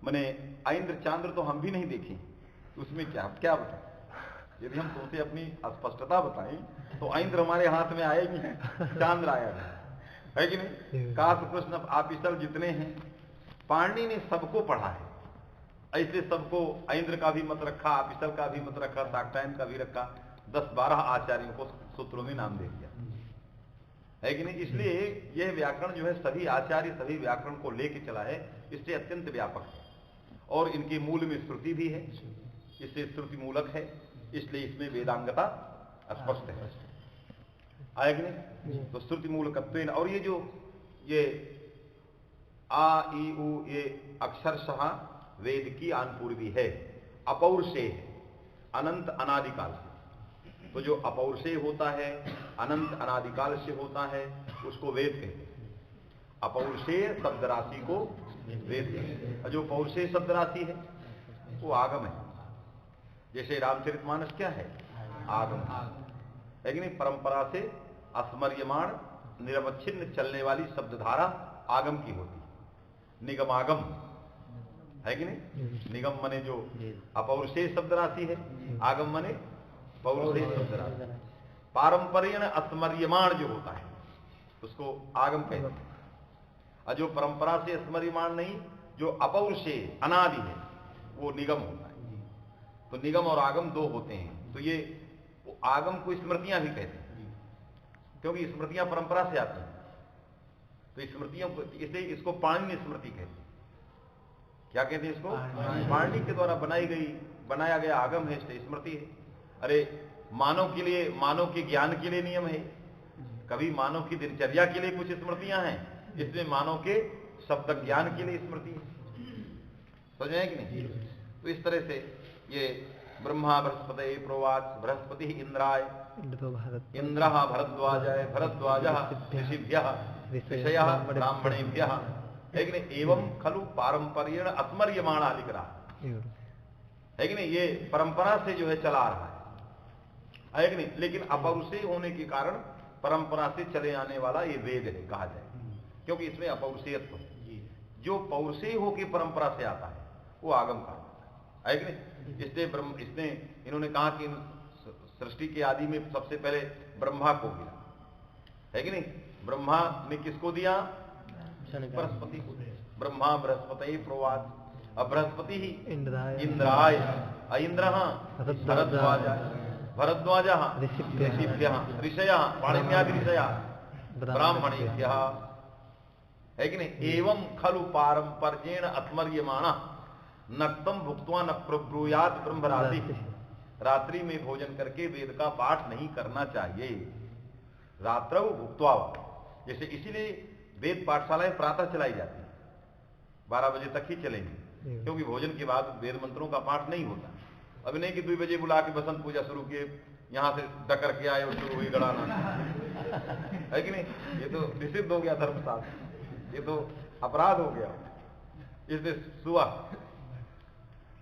मैंने ऐन्द्र चांद्र तो हम भी नहीं देखे, उसमें क्या बताएं। यदि हम तुमसे अपनी स्पष्टता बताएं तो ऐन्द्र हमारे हाथ में आए नहीं, चांद्र आया है कि नहीं। काश कृष्ण आपिसल जितने हैं, पाणिनि ने सबको पढ़ा है, ऐसे सबको ऐन्द्र का भी मत रखा, आपिसल का भी मत रखा, साक्टायन का भी रखा, 10-12 आचार्यों को सूत्रों में नाम दे दिया, है कि नहीं। इसलिए यह व्याकरण जो है सभी आचार्य सभी व्याकरण को लेके चला है, इससे अत्यंत व्यापक है और इनके मूल में श्रुति भी है, इससे श्रुति मूलक है, इसलिए इसमें वेदांगता स्पष्ट है, आया कि नहीं। तो श्रुति मूलकत्वेन, और ये आ ई उ ये अक्षरशः वेद की आनपूर्वी है, अपौरुषेय है, अनंत अनादिकाल से। तो जो अपौरुषेय होता है, अनंत अनादिकाल से होता है, उसको वेद कहते हैं। अपौरुषेय शब्द राशि को वेद कहते हैं। और जो पौरुषेय शब्द राशि है वो आगम है। जैसे रामचरितमानस क्या है? आगम है कि नहीं? परंपरा से अस्मर्यमाण निरवच्छिन्न चलने वाली शब्दधारा आगम की होती है। निगमागम है कि नहीं? निगम मने जो अपौरुषेय शब्द राशि है, आगम मने पौरुषेय शब्द राशि। पारंपरिक अस्मर्यमाण जो होता है उसको आगम कहते हैं। और जो परंपरा से स्मर्यमाण नहीं, जो अपौरुषेय अनादि है, वो निगम होता है। तो निगम और आगम दो होते हैं। तो ये आगम को स्मृतियां भी कहते हैं, क्योंकि स्मृतियां परंपरा से आती हैं। तो स्मृतियों को, इसलिए इसको पाणिनि स्मृति कहते हैं। क्या कहते हैं इसको? पाणिनि के द्वारा बनाया गया आगम है, इसलिए स्मृति है। अरे मानव के लिए, मानव के ज्ञान के लिए नियम है, कभी मानव की दिनचर्या के लिए कुछ स्मृतियां हैं, इसमें मानव के शब्द ज्ञान के लिए स्मृति है। समझ में है कि नहीं? तो इस तरह से ये ब्रह्मा बृहस्पति प्रोवाच बृहस्पति इंद्राय इंद्र भरद्वाजाय भरद्वाज ऋषिभ्यः ऋषयः ब्राह्मणेभ्यः, लेकिन एवं खलु पारंपरिक अस्मर्यमाण लिख रहा है कि नहीं? ये परंपरा से जो है चला आ रहा है कि नहीं? लेकिन अपौरुषेय होने के कारण परंपरा से चले आने वाला ये वेद है कहा जाए, क्योंकि इसमें अपौरुषेयत्व है। जो पौरुषेय होकर परंपरा से आता है वो आगम कहा है कि नहीं? इसने इन्होंने कहा कि सृष्टि के आदि में सबसे पहले ब्रह्मा को गिरा है कि नहीं? ब्रह्मा ने किसको दिया? बृहस्पति को। ब्रह्मा बृहस्पति प्रोवाच, अब बृहस्पति ही इंद्राय इंद्र भरद्वाज ऋषिभ्यः ऋषयः पाणिन्यादि ऋषयः ब्राह्मणेभ्यः, है कि नहीं? एवं खलु पारंपर्येण अस्मर्यमाण नक्तम भुक्त्वा न प्रब्रूयात ब्रह्मरात्रि, रात्रि में भोजन करके वेद का पाठ नहीं करना चाहिए। रात्रौ भुक्त्वा, जैसे इसीलिए वेद पाठशालाएं प्रातः चलाई जाती है, 12 बजे तक ही चलेंगी, क्योंकि भोजन के बाद वेद मंत्रों का पाठ नहीं होता। अब नहीं कि 2 बजे बुला के बसंत पूजा शुरू किए, यहां से डकर के आए और शुरू हुई गड़ाना, है कि नहीं? ये तो निषिद्ध हो गया धर्मशास्त्र, ये तो अपराध हो गया। इसलिए सुबह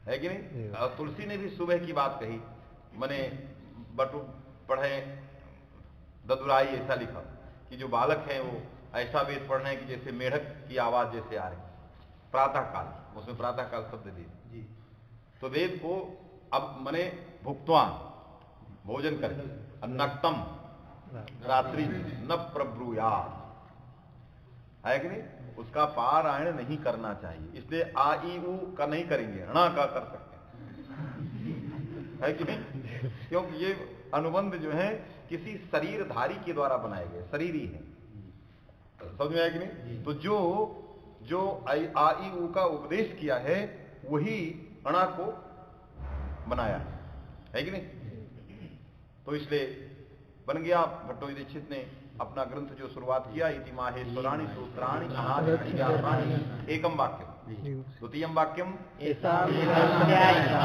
है कि नहीं? और तुलसी ने भी सुबह की बात कही, मैंने बटू पढ़े ददुराई ऐसा लिखा कि जो बालक है वो ऐसा वेद पढ़ना है कि जैसे मेढक की आवाज जैसे आ रही, प्रातः काल, उसमें प्रातः काल शब्द दिए। तो वेद को अब मने भुक्त्वा भोजन करके, नक्तम रात्रि न प्रब्रूयात, है कि नहीं? उसका पारायण नहीं करना चाहिए। इसलिए आ ई ऊ का नहीं करेंगे, णा का कर सकते हैं, है कि नहीं? क्योंकि ये अनुबंध जो है किसी शरीरधारी के द्वारा बनाए गए, शरीरी है। समझ में आया कि नहीं? तो जो आ ई ऊ का उपदेश किया है वही अणा को बनाया है कि नहीं? तो इसलिए बन गया। भट्टोजी दीक्षित ने अपना ग्रंथ जो शुरुआत किया, इति माहेश्वराणि सूत्राणि अनादि संज्ञानानि एकम वाक्यम, द्वितीयम वाक्यम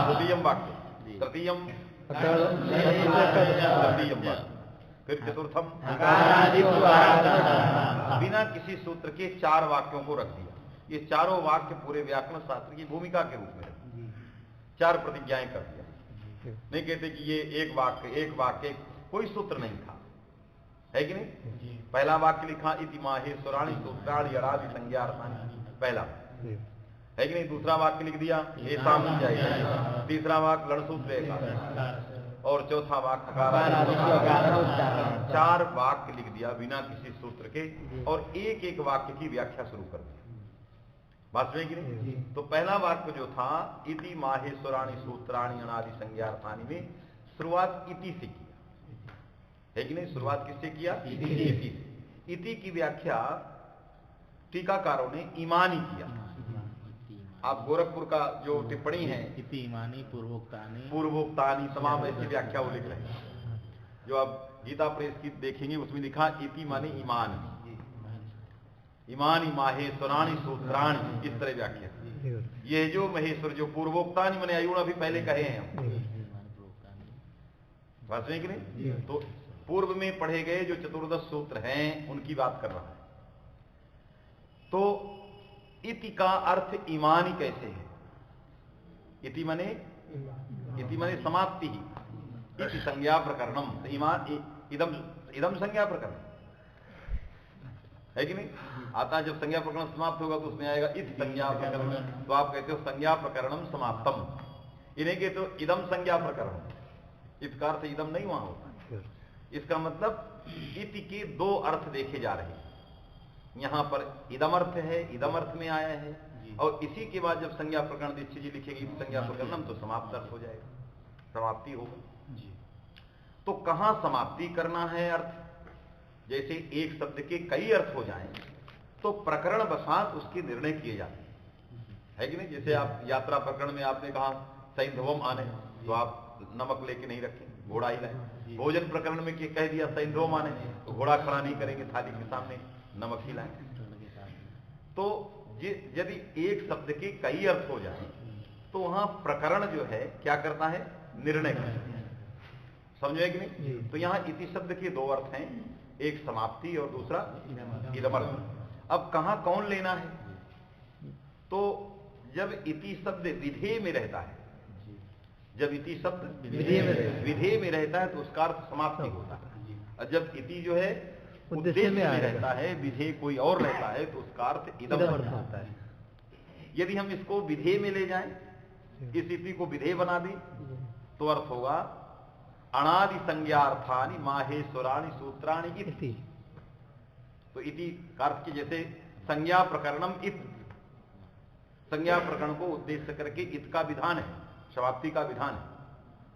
द्वितीयम वाक्यम, तृतीयम तृतीयम वाक्यम, फिर चतुर्थम। बिना किसी सूत्र के 4 वाक्यों को रख दिया। ये चारों वाक्य पूरे व्याकरण शास्त्र की भूमिका के रूप में रखे, 4 प्रतिज्ञाएं कर दिया। नहीं कहते कि ये एक वाक्य कोई सूत्र नहीं था, है कि नहीं? पहला वाक्य लिखा इति माहेश्वराणि सूत्राणि अनादि संज्ञार्थानि, पहला है कि नहीं? दूसरा वाक्य लिख दिया एसाम जाएगा, तीसरा वाक्य लड़सूत्र का, और चौथा वाक्य 4 वाक्य लिख दिया बिना किसी सूत्र के, और एक वाक्य की व्याख्या शुरू कर दी। बात में कि नहीं? तो पहला वाक्य जो था इति माहेश्वराणि सूत्राणि अनादि संज्ञार्थानि में शुरुआत इति से किया, है कि नहीं? शुरुआत किससे किया? इति से। इति की व्याख्या टीकाकारों ने ईमानी किया। आप गोरखपुर का जो टिप्पणी है, इति ईमानी पूर्वोक्तानि तमाम ऐसी व्याख्या वो लिख रहे हैं। जो आप गीता प्रेस की देखेंगे उसमें लिखा इति माने ईमान, ईमानी माहेश्वराणि सूत्राणि, इस तरह व्याख्या। ये जो महेश्वर जो पूर्वोक्तानि माने अयुण अभी पहले कहे हैं हम, बात नहीं कि नहीं? तो पूर्व में पढ़े गए जो 14 सूत्र हैं उनकी बात कर रहा है। तो इति का अर्थ ईमानी कैसे है? इति माने समाप्ति ही, इति संज्ञा प्रकरणम, तो ईमान इदम संज्ञा प्रकरण है कि नहीं? आता जब संज्ञा प्रकरण समाप्त होगा तो उसमें आएगा इति संज्ञा प्रकरण, तो आप कहते हो संज्ञा प्रकरणम समाप्तम, इन्हें कहते हो इदम संज्ञा प्रकरण। इसका अर्थ इदम नहीं वहां होता। इसका मतलब इति के दो अर्थ देखे जा रहे हैं। यहां पर इदम अर्थ है, इदम अर्थ में आया है, और इसी के बाद जब संज्ञा प्रकरण दीक्षित जी लिखेंगे संज्ञा प्रकरणम, तो समाप्त अर्थ हो जाएगा, समाप्ति होगा। तो कहां समाप्ति करना है अर्थ? जैसे एक शब्द के कई अर्थ हो जाएं तो प्रकरण बसात उसके निर्णय किए जाते है कि नहीं? जैसे आप यात्रा प्रकरण में आपने कहा सैंधवम आने, तो आप नमक लेके नहीं रखें, घोड़ा ही लाएं। भोजन प्रकरण में कह दिया सैंधवम आने, तो घोड़ा खड़ा नहीं करेंगे, थाली के सामने नमक ही लाएं। तो यदि एक शब्द के कई अर्थ हो जाए तो वहां प्रकरण जो है क्या करता है? निर्णय करता है। समझे कि नहीं? तो यहां इति शब्द के दो अर्थ हैं, एक समाप्ति और दूसरा इदमर्थ। अब कहां कौन लेना है? तो जब इति शब्द विधेय में रहता है, जब इति शब्द विधेय में रहता है तो उसका अर्थ समाप्ति होता है, और जब इति जो है उद्देश्य में रहता है, विधेय कोई और रहता है, तो उसका अर्थ इदम होता है। यदि हम इसको विधेय में ले जाएं, इस इति को विधेय बना दें, तो अर्थ होगा अनादि संज्ञार्थानि माहेश्वराणि सूत्राणि इति। तो इति का अर्थ की जैसे संज्ञा प्रकरणम इत, संज्ञा प्रकरण को उद्देश्य करके इत का विधान है, समाप्ति का विधान है।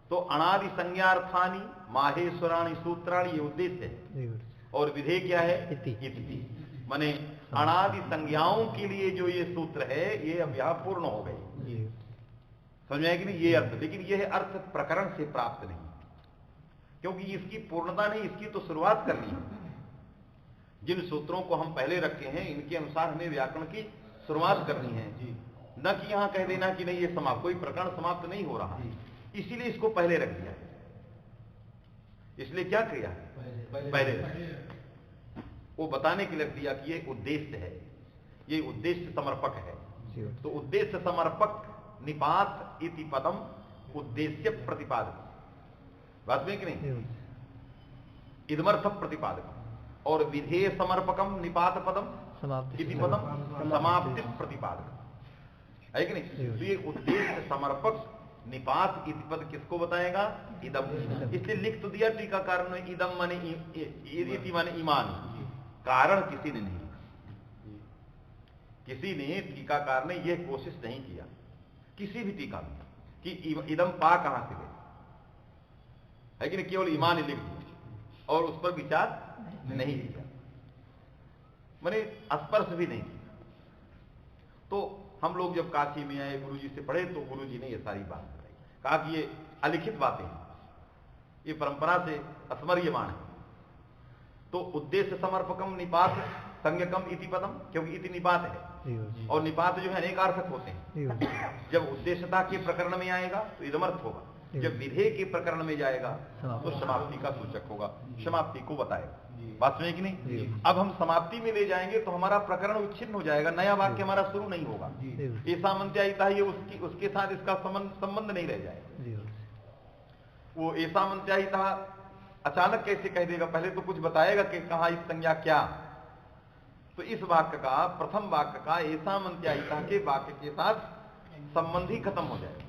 तो अनादि संज्ञार्थानि माहेश्वराणि सूत्राणि ये उद्देश्य है, और विधेय क्या है? इति। माने अनादि संज्ञाओं के लिए जो ये सूत्र है ये अब यहां पूर्ण हो गए। समझ में आया कि नहीं? ये अर्थ, लेकिन यह अर्थ प्रकरण से प्राप्त नहीं, क्योंकि इसकी पूर्णता नहीं, इसकी तो शुरुआत करनी है। जिन सूत्रों को हम पहले रखे हैं इनके अनुसार हमें व्याकरण की शुरुआत करनी है, न कि यहां कह देना कि नहीं ये समाप्त, कोई प्रकरण समाप्त नहीं हो रहा, इसीलिए इसको पहले रख दिया। इसलिए क्या किया? पहले वो बताने के लिए रख दिया कि ये उद्देश्य है, ये उद्देश्य समर्पक है। तो उद्देश्य समर्पक निपात इति पदम उद्देश्य प्रतिपादक, बात में कि नहीं? इदमर्थ प्रतिपादक, और विधेय समर्पकम निपात पदम इति पदम समाप्ति प्रतिपादक है कि नहीं? तो ये उद्देश्य समर्पक निपात इति पद किसको बताएगा? इदम। इसलिए लिख तो दिया टीकाकार ने इदम माने इति माने ईमान, कारण किसी ने नहीं, किसी ने टीकाकार ने यह कोशिश नहीं किया किसी भी टीका में कि इदम पा कहां से गए, है कि नहीं? केवल ईमान ही लिख दिया और उस पर विचार नहीं किया, माने स्पर्श भी नहीं किया। तो हम लोग जब काशी में आए, गुरुजी से पढ़े, तो गुरुजी ने ये सारी बात बताई, कहा कि ये अलिखित बातें हैं, ये परंपरा से अस्मर्यमाण है। तो उद्देश्य समर्पकम निपात संज्ञकम इति पदम, क्योंकि इति निपात है, और निपात जो है अनेकार्थक होते हैं। जब उद्देश्यता के प्रकरण में आएगा तो इदमर्थ होगा, जब विधेय के प्रकरण में जाएगा तो समाप्ति का सूचक होगा, समाप्ति को बताएगा। बात सुनिए कि नहीं? अब हम समाप्ति में ले जाएंगे तो हमारा प्रकरण विच्छिन्न हो जाएगा, नया वाक्य हमारा शुरू नहीं होगा। ऐसा मंत्यायिता ये उसके साथ इसका संबंध नहीं रह जाएगा। वो ऐसा मंत्यायिता अचानक कैसे कह देगा? पहले तो कुछ बताएगा कि कहा इस संज्ञा क्या। तो इस वाक्य का, प्रथम वाक्य का ऐसा मंत्यायिता के वाक्य के साथ संबंध ही खत्म हो जाएगा।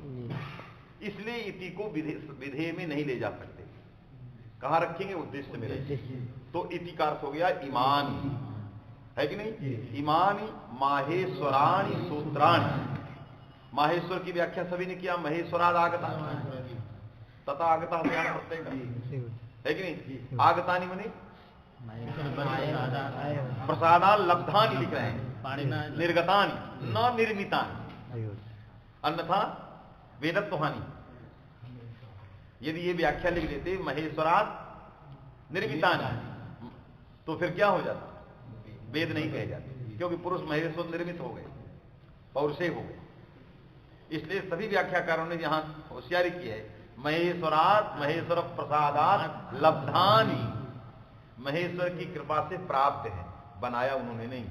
इसलिए इति को विधेय में नहीं ले जा सकते, कहां रखेंगे? उद्देश्य में रखेंगे। तो इति का अर्थ हो गया ईमानी, है कि नहीं? ईमानी माहेश्वराणि सूत्राणि। माहेश्वर की व्याख्या सभी ने किया, महेश्वराद आगता तथा आगता प्रत्यय है कि नहीं? आगतानि मने प्रसादान लब्धानि लिख रहे हैं, निर्गतानि न निर्मितानि, अन्यथा वेदत्व हानि। यदि ये व्याख्या लिख देते महेश्वरात निर्मितानि, तो फिर क्या हो जाता? वेद नहीं कहे जाते, क्योंकि पुरुष महेश्वर निर्मित हो गए, पौरुषे हो गए। इसलिए सभी व्याख्याकारों ने यहां होशियारी की है, महेश्वरात महेश्वर प्रसादात लब्धानि, महेश्वर की कृपा से प्राप्त है, बनाया उन्होंने नहीं।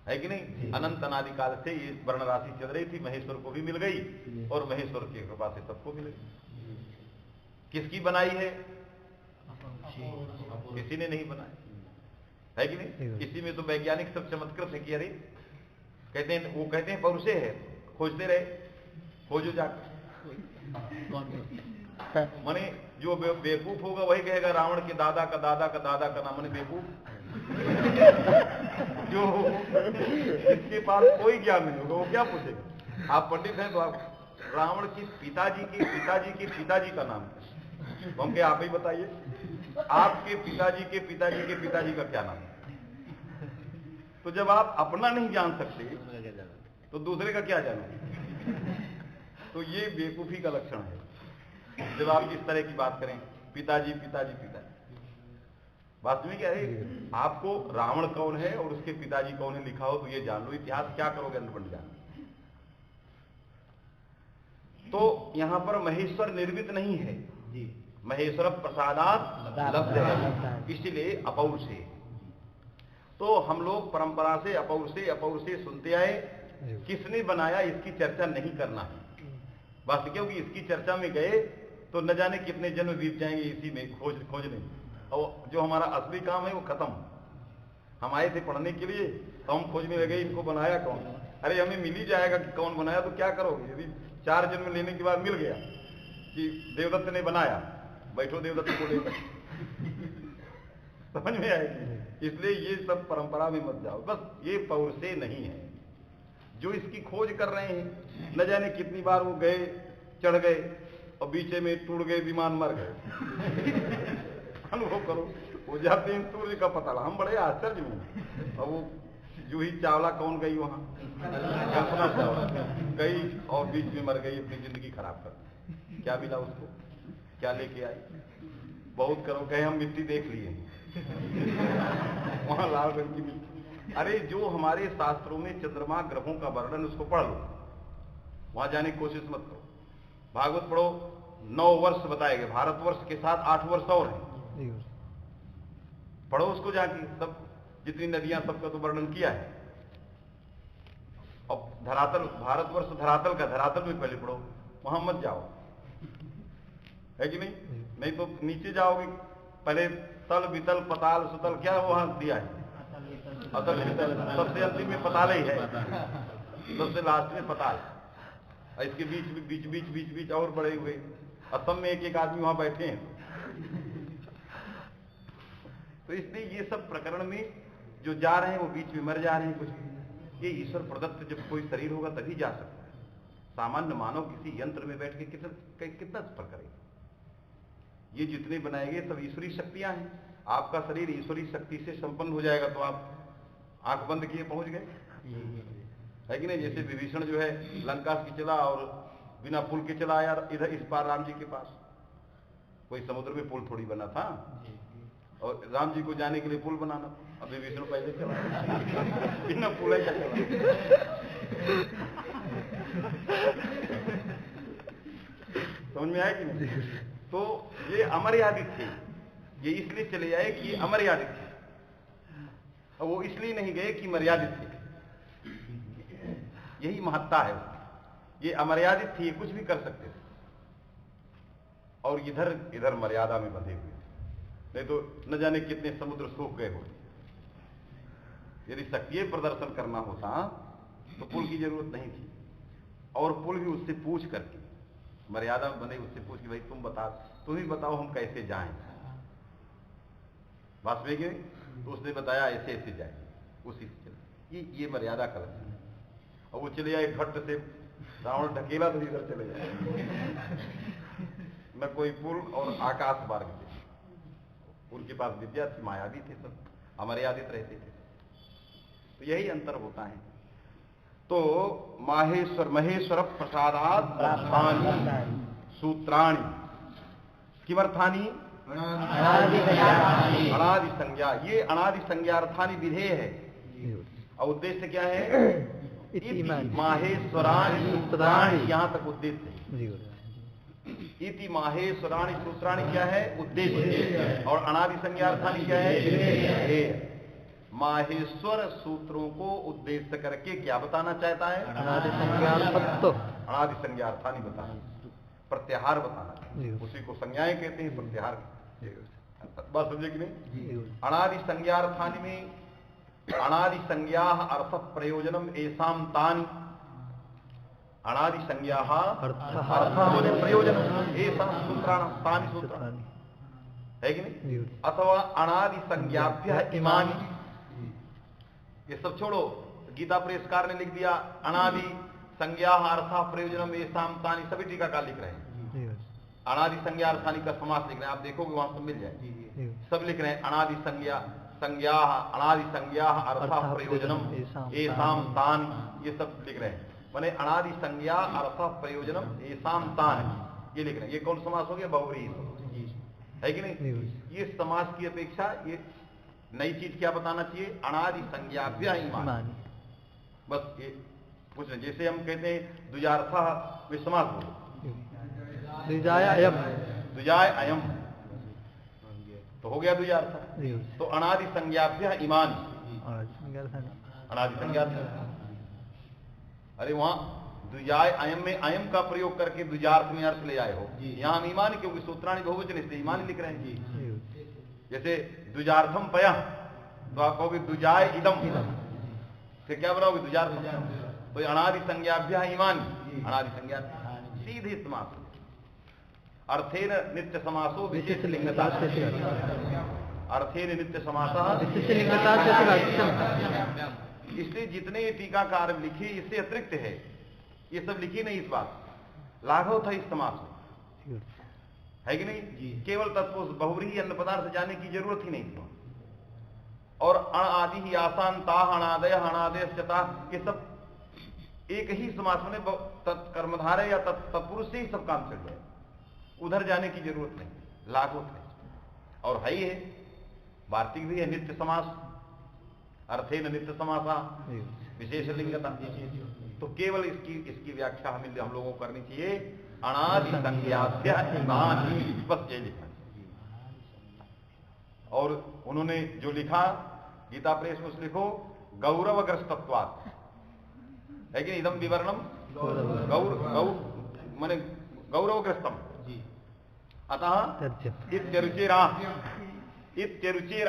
है कि नहीं। अनंत अनादिकाल से ये वर्ण राशि चल रही थी, महेश्वर को भी मिल गई और महेश्वर की कृपा से सबको मिल गई। किसकी बनाई है? किसी ने नहीं बनाया, है कि नहीं। इसी में तो वैज्ञानिक सब चमत्कृत है कि अरे कहते हैं, वो कहते हैं पौरुषे है, खोजते रहे, खोजो जाकर। माने जो बेवकूफ होगा वही कहेगा रावण के दादा का दादा का दादा का नाम, माने बेवकूफ। जो जिसके पास कोई ज्ञान नहीं होगा वो क्या पूछेगा? आप पंडित हैं तो आप रावण की पिताजी के पिताजी के पिताजी का नाम है, तो हम क्या आप ही बताइए आपके पिताजी के पिताजी के पिताजी का क्या नाम है? तो जब आप अपना नहीं जान सकते तो दूसरे का क्या जानो? तो ये बेवकूफी का लक्षण है जब आप इस तरह की बात करें, पिताजी पिताजी पिताजी। वास्तव में क्या है, आपको रावण कौन है और उसके पिताजी कौन है लिखा हो तो ये जान लो, इतिहास क्या करोगे अंधपंड जान। तो यहां पर महेश्वर निर्मित नहीं है, महेश्वर प्रसादात लब्ध है, इसलिए अपौरुषे। तो हम लोग परंपरा से अपौरुषे सुनते आए, किसने बनाया इसकी चर्चा नहीं करना है बस, क्योंकि इसकी चर्चा में गए तो न जाने कितने जन्म बीत जाएंगे इसी में खोजने, और जो हमारा असली काम है वो खत्म। हम आए थे पढ़ने के लिए तो हम खोजने लगे इनको बनाया कौन। अरे हमें मिल ही जाएगा कि कौन बनाया, तो क्या करोगे यदि 4 जन्म लेने के बाद मिल गया कि देवदत्त ने बनाया, बैठो देवदत्त को लेकर। समझ में आएगी। इसलिए ये सब परंपरा में मत जाओ, बस ये पौरुषे नहीं है। जो इसकी खोज कर रहे हैं न जाने कितनी बार वो गए, चढ़ गए और बीचे में टूट गए, विमान मर गए। अनुभव करो, वो जाते हैं सूर्य का पता लगा, हम बड़े आश्चर्य में। और वो जूही चावला कौन गई वहां, कल्पना चावला गई और बीच में मर गई, अपनी जिंदगी खराब कर। क्या मिला उसको, क्या लेके आई? बहुत करो, कहे हम मिट्टी देख लिए वहां लाल रंग की मिट्टी। अरे जो हमारे शास्त्रों में चंद्रमा ग्रहों का वर्णन उसको पढ़ लो, वहां जाने की कोशिश मत करो। भागवत पढ़ो, 9 वर्ष बताए गए, भारतवर्ष के साथ 8 वर्ष और हैं। पढ़ो उसको जाके, सब जितनी नदियां सबका तो वर्णन किया है। और धरातल, भारतवर्ष धरातल का, धरातल में पहले पढ़ो, वहां मत जाओ, है कि नहीं। नहीं तो नीचे जाओगे, पहले तल वितल पताल सुतल, क्या वहां दिया है? अतल वितल, सबसे अंतिम में पताल ही है, सबसे लास्ट में पताल। इसके बीच बीच बीच बीच बीच और बड़े हुए, असम में एक आदमी वहां बैठे हैं। तो इसलिए ये सब प्रकरण में जो जा रहे हैं वो बीच में मर जा रहे हैं कुछ। ये ईश्वर प्रदत्त जब कोई शरीर होगा तभी जा सकता है। सामान्य मानव किसी यंत्र में बैठ के कितना सफर करेगा? ये जितने बनाए गए सब ईश्वरीय शक्तियां हैं। आपका शरीर ईश्वरीय शक्ति से संपन्न हो जाएगा तो आप आंख बंद किए पहुंच गए, है कि नहीं। जैसे विभीषण जो है लंका से चला और बिना पुल के चला आया इधर इस पार राम जी के पास। कोई समुद्र में पुल थोड़ी बना था, और राम जी को जाने के लिए पुल बनाना, अब विभीषण पहले चला बिना पुल का चला। समझ में आया कि नहीं? तो ये अमर्यादित थे, ये इसलिए चले जाए कि ये अमर्यादित थे, और वो इसलिए नहीं गए कि मर्यादित थे। यही महत्ता है उसकी। ये अमर्यादित थी, ये कुछ भी कर सकते थे, और इधर इधर मर्यादा में बंधे हुए, नहीं तो न जाने कितने समुद्र सूख गए होते। यदि सक्रिय प्रदर्शन करना होता तो पुल की जरूरत नहीं थी, और पुल भी उससे पूछ करके, मर्यादा में बने उससे पूछ के भाई तुम ही बताओ हम कैसे जाएं। वास्तव में तो उसने बताया ऐसे ऐसे जाए, उसी से चले। ये मर्यादा का लक्षण है। और वो चले जाए घट्ट से, रावण ढकेला तो इधर चले जाए। न कोई पुल और आकाश मार्ग थे, उनके पास विद्या थी, मायावी थे, सब अमर्यादित रहते थे। तो यही अंतर होता है। तो महेश्वर प्रसादात् अर्थानि सूत्राणि किमर्थानि अनादि संज्ञा। ये अनादि संज्ञा अर्थानि विधेय है, और उद्देश्य क्या है? माहेश्वराणि सूत्राणि, यहां तक उद्देश्य है। इति माहेश्वराणि सूत्राणि क्या है? उद्देश्य। और अनादि संज्ञा अर्थानि क्या है? माहेश्वर सूत्रों को उद्देश्य करके क्या बताना चाहता है? अनादि संज्ञार्थत्व, अनादि संज्ञार्थानी बताना, प्रत्याहार बताना, उसी को संज्ञाएं कहते हैं, प्रत्याहार। बात समझे कि नहीं? अनादि संज्ञार्थानी में अनादि संज्ञा अर्थ प्रयोजनम एसाम तानि, अनादि संज्ञा अर्थ प्रयोजन एसाम सूत्राणाम तानि सूत्राणि, है कि नहीं? अथवा अनादि संज्ञाभ्य इमानि, ये सब छोड़ो, गीता प्रेसकार ने लिख दिया अनादि संज्ञा अर्थ प्रयोजनम एसाम तानि, सभी टीकाकार लिख रहे हैं। अनादि संज्ञा अर्थानी का समास लिख रहे हैं, आप देखोगे वहां सब मिल जाए, सब लिख रहे हैं अनादि संज्ञा अनादि संज्ञा अर्थ प्रयोजनम एसाम तान, ये सब लिख रहे हैं। माने अनादि संज्ञा अर्थ प्रयोजनम एसाम तान, ये लिख रहे हैं। ये कौन समास हो गया? बहुव्रीहि, है कि नहीं? ये समास की अपेक्षा ये नई चीज क्या बताना चाहिए? अनादि संज्ञाभ्य ईमान, बस ये कुछ नहीं। जैसे हम कहते हैं द्विजार्था, वे समास बोलो, द्विजाय अयम, तो हो गया द्विजार्थ। तो अनादि संज्ञाभ्य ईमान, अनादि संज्ञा, अरे वहां द्विजाय अयम में अयम का प्रयोग करके द्विजार्थ में अर्थ ले आए हो, यहां हम ईमान, क्योंकि सूत्राणी बहुवचन इसलिए ईमान लिख रहे हैं। जैसे द्विजार्थम पया, तो आप कहोगे द्विजाय इदम, फिर क्या बनाओगे? द्विजार्थम। तो अनादि संज्ञाभ्य ईमान, अनादि संज्ञा सीधे समास। अर्थेन नित्य समासो विशेष लिंगता, अर्थेन नित्य समासा विशेष लिंगता। इसलिए जितने ये टीकाकार लिखे इससे अतिरिक्त है, ये सब लिखी नहीं इस बात, लाघव था इस समास में, है कि नहीं? केवल तत्पुरुष बहुव्रीहि अन्न पदार्थ जाने की जरूरत ही नहीं थी। और अण आदि ही आसान ता अणादय अणादय चता, ये सब एक ही समास में तत्कर्मधारय या तत्पुरुष से ही सब काम चल जाए, उधर जाने की जरूरत नहीं, लागू है। और है ही है, वार्तिक भी है नित्य समास, अर्थेन नित्य समासा विशेष लिंगता। तो केवल इसकी व्याख्या हम लोगों को करनी चाहिए अनादि संज्ञाभ्य ईमान, बस ये लिखना। और उन्होंने जो लिखा गीता प्रेस में, लिखो गौरवग्रस्तत्वात्, है कि इदम विवरणम माने गौरवग्रस्तम, अतः इत्यरुचिर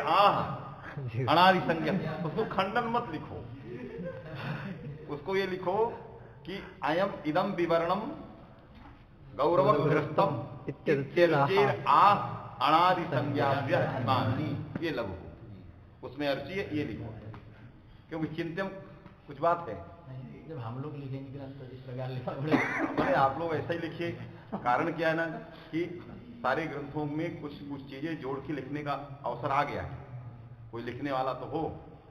अनादि संज्ञा। उसको खंडन मत लिखो, उसको ये लिखो कि अयम इदम विवरणम गौरवग्रस्तम इत्यरुचिर अनादि संज्ञाभ्य ईमान, ये लगो, उसमें अर्ची है, ये लिखो, क्योंकि चिंतन कुछ बात है। जब हम लोग लिखेंगे ग्रंथ तो इस प्रकार लिखा पड़ेगा। आप लोग ऐसा ही लिखिए। कारण क्या है ना कि सारे ग्रंथों में कुछ चीजें जोड़ के लिखने का अवसर आ गया है। कोई लिखने वाला तो हो,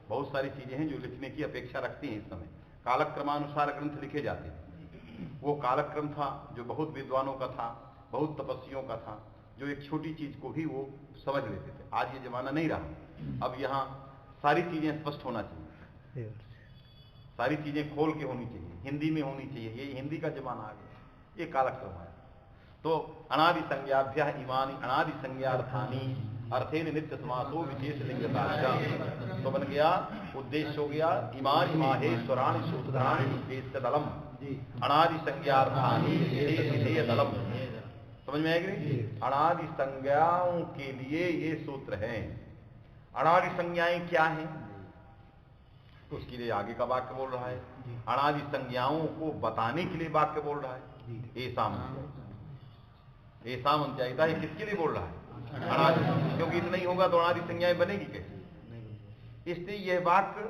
बहुत सारी चीजें हैं जो लिखने की अपेक्षा रखती हैं। इस समय कालक्रमानुसार ग्रंथ लिखे जाते हैं। वो कालक्रम था जो बहुत विद्वानों का था, बहुत तपस्वियों का था, जो एक छोटी चीज को भी वो समझ लेते थे। आज ये जमाना नहीं रहा। अब यहाँ सारी चीजें स्पष्ट होना चाहिए, सारी चीजें खोल के होनी चाहिए, हिंदी में होनी चाहिए। ये हिंदी का जमाना आ गया, ये कालक्रम है। तो अनादि संज्ञाभ्य ईमानि अनादि संज्ञार्थानि अर्थेन नित्य समासो विशेष लिंगता, तो बन गया, उद्देश्य हो गया ईमानि माहेश्वराणि सूत्राणि उद्देश्य दलम अनादि संज्ञार्थानि विधेय दलम। समझ में आएगी? अनादि संज्ञाओं के लिए ये सूत्र हैं। अनादि संज्ञाएं क्या हैं? तो उसके लिए आगे का वाक्य बोल रहा है। अनादि संज्ञाओं को बताने के लिए वाक्य बोल रहा है। ऐसा मंत्यायिता है, किसके लिए बोल रहा है? अनादि, क्योंकि इतना ही होगा तो अनादि संज्ञाएं बनेगी कैसे? इसलिए यह वाक्य,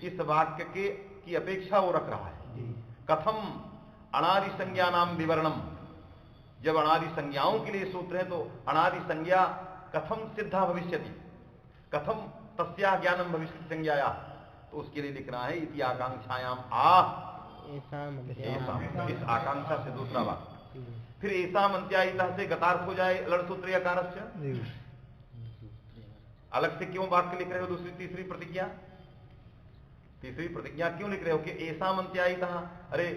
इस वाक्य की अपेक्षा वो रख रहा है। कथम अनादि संज्ञा नाम विवरणम, जब अनादि संज्ञाओं के लिए सूत्र है तो अनादि संज्ञा कथम सिद्धा भविष्यति, कथम तस्या ज्ञानम भविष्यति संज्ञाया, तो उसके लिए लिखना है इति आकांक्षायाम इस आकांक्षा से दूसरा वाक्य। फिर ऐसा मंत्यायिता से गतार्थ हो जाए लड़सूत्र या कारस्य। अलग से क्यों वाक्य लिख रहे हो? तीसरी प्रतिज्ञा क्यों लिख रहे हो कि ऐसा मंत्यायिता? अरे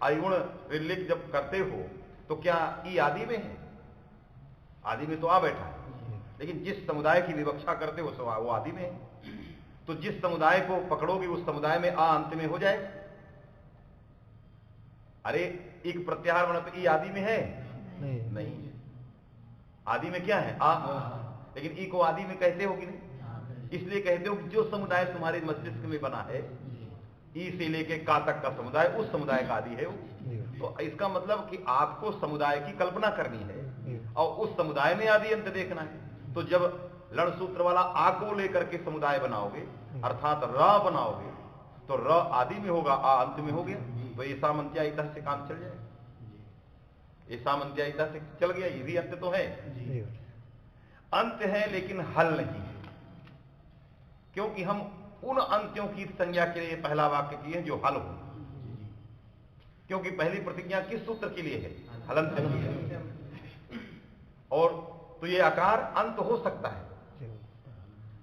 अयुण लिख जब करते हो तो क्या ई आदि में है? आदि में तो आ बैठा है, लेकिन जिस समुदाय की विवक्षा करते हो वो आदि में है। तो जिस समुदाय को पकड़ोगे उस समुदाय में आ अंत में हो जाए। अरे एक प्रत्याहार बना तो ई आदि में है नहीं, आदि में क्या है आ, लेकिन ई को आदि में कहते हो कि नहीं? इसलिए कहते हो कि जो समुदाय तुम्हारे मस्तिष्क में बना है, ई से लेके का तक का समुदाय उस समुदाय का आदि है वो। तो इसका मतलब कि आपको समुदाय की कल्पना करनी है और उस समुदाय में आदि अंत देखना है। तो जब लड़ सूत्र वाला आ को लेकर के समुदाय बनाओगे अर्थात र बनाओगे तो र आदि में होगा, आ अंत में हो गया, तो ऐसा मंत्यायिता से काम चल जाए। ऐसा मंत्यायिता से चल गया, ये भी अंत तो है, अंत है लेकिन हल नहीं है, क्योंकि हम उन अंत्यों की संज्ञा के लिए पहला वाक्य किए जो हल हो। क्योंकि पहली प्रतिज्ञा किस सूत्र के लिए है? हलंत के लिए। और तो ये आकार अंत हो सकता है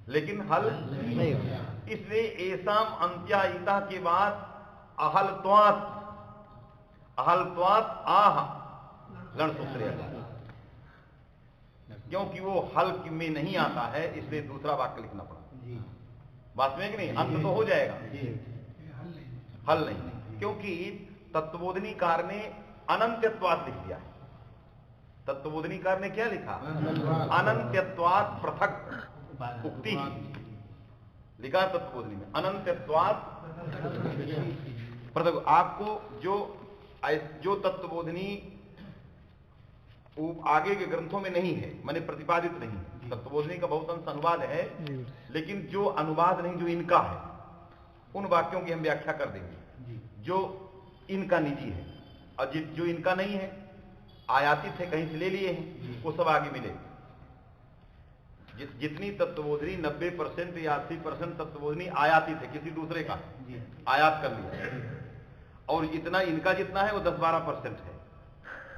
लेकिन हल नहीं, इसलिए एसाम अंत्यायिता के बाद अहलत्वात् आह लण सूत्र, क्योंकि वो हल में नहीं आता है इसलिए दूसरा वाक्य लिखना पड़ा। बात में कि नहीं? अंत तो हो जाएगा, हल नहीं, क्योंकि तत्वबोधनीकार ने अनंत्यत्वात् लिख दिया है। तत्वबोधनीकार ने क्या लिखा? अनंत्यत्वात् पृथक उक्ति लिखा तत्वबोधनी में, अनंत्यत्वात् पृथक। आपको जो तत्वबोधनी आगे के ग्रंथों में नहीं है, माने प्रतिपादित नहीं है। तत्वबोधनी का बहुत अंश अनुवाद है, लेकिन जो अनुवाद नहीं, जो इनका है, उन वाक्यों की हम व्याख्या कर देंगे जो इनका निजी है, और जो इनका नहीं है, आयातित है, कहीं से ले लिए हैं, वो सब आगे मिले। जितनी तत्वबोधनी 90% या 80% तत्वबोधनी आयातित है, किसी दूसरे का आयात कर लिया, और इतना इनका जितना है वो 10-12% है,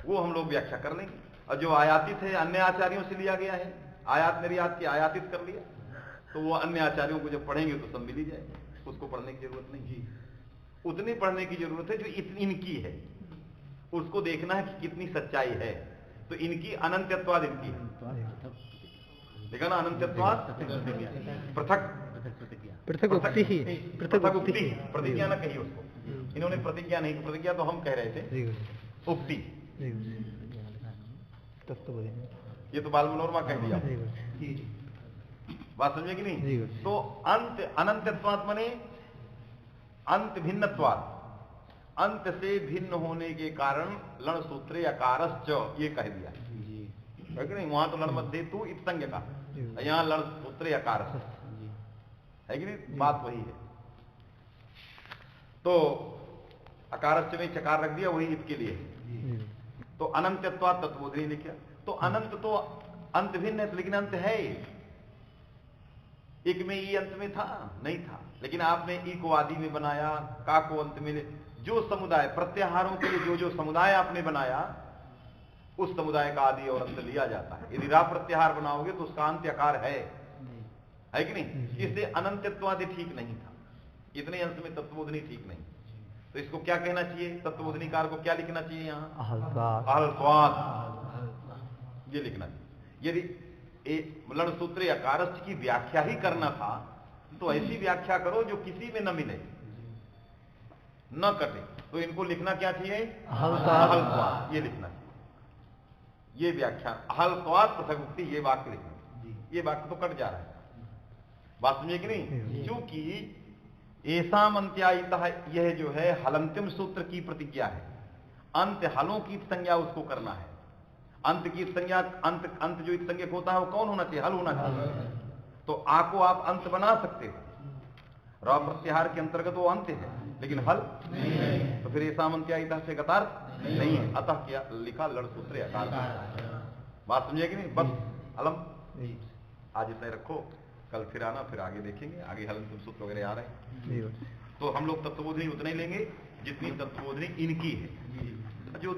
वो हम लोग व्याख्या कर लेंगे। और जो आयातित है अन्य आचार्यों से लिया गया है, आयात निर्यात की आयातित कर लिया, तो वो अन्य आचार्यों को जब पढ़ेंगे तो सब मिल ही जाएगा, उसको पढ़ने की जरूरत नहीं। उतनी पढ़ने की जरूरत है जो इनकी है, उसको देखना है कि कितनी सच्चाई है। तो इनकी अनंत्यत्वाद इनकी है, देखा ना, अनंत्यत्वाद पृथक उक्ति, प्रतिज्ञा ना कही उसको, इन्होंने प्रतिज्ञा नहीं, प्रतिज्ञा तो हम कह रहे थे, उक्ति ये तो बाल मनोरमा कह दिया। बात समझे कि नहीं? तो अंत अनंत्यत्वात् माने अंत भिन्नत्वात्, अंत से भिन्न होने के कारण लण सूत्रे अकारश्च ये कह दिया है कि नहीं? वहां तो लण मध्य तू इत्संज्ञ का, यहां लण सूत्रे अकारश्च है कि नहीं? बात वही है। तो अकारश्च में चकार रख दिया, वही इसके लिए। तो अनंत्यत्वात् तत्वबोधनी लिखा। तो अनंत तो अंत भिन्न है, लेकिन अंत है। एक में ई अंत में था नहीं था, लेकिन आपने ई को आदि में बनाया, का को अंत में। जो समुदाय प्रत्याहारों के लिए जो समुदाय आपने बनाया, उस समुदाय का आदि और अंत लिया जाता है। यदि रा प्रत्याहार बनाओगे तो उसका अंत्य आकार है कि नहीं? इसलिए अनंत्यत्वादि ठीक नहीं था, इतने अंश में तत्वबोधनी ठीक नहीं। तो इसको क्या कहना चाहिए? तत्वबोधनीकार को क्या लिखना चाहिए? यहाँ अहलत्वात् ये लिखना चाहिए। यदि लण सूत्रे अकारश्च की व्याख्या ही करना था तो ऐसी व्याख्या करो जो किसी में न मिले, न कटे। तो इनको लिखना क्या चाहिए? अहलत्वात् ये लिखना चाहिए। ये व्याख्या अहलत्वात् पृथक उक्ति, ये वाक्य लिखना। ये वाक्य तो कट जा रहा है, बात समझे कि नहीं? क्योंकि ऐसा मंत्यायिता यह जो है हलंतिम सूत्र की प्रतिज्ञा है, अंत हलों की संज्ञा उसको करना है। अंत की संज्ञा, अंत जो संज्ञक होता है वो कौन होना चाहिए? हल होना चाहिए। तो आ को आप अंत बना सकते हो, र प्रत्याहार के अंतर्गत वो अंत है, लेकिन हल नहीं। तो फिर ऐसा मंत्यायिता से गतार्थ नहीं है, अतः क्या लिखा? लड़ सूत्रे अकार। बात समझे कि नहीं? बस अलम आज इतना रखो, कल फिर आना, फिर आगे देखेंगे, आगे हलंतिम सूत्र वगैरह आ रहे हैं। तो हम लोग तत्वबोधनी उतना ही लेंगे जितनी तत्वबोधनी इनकी है, जो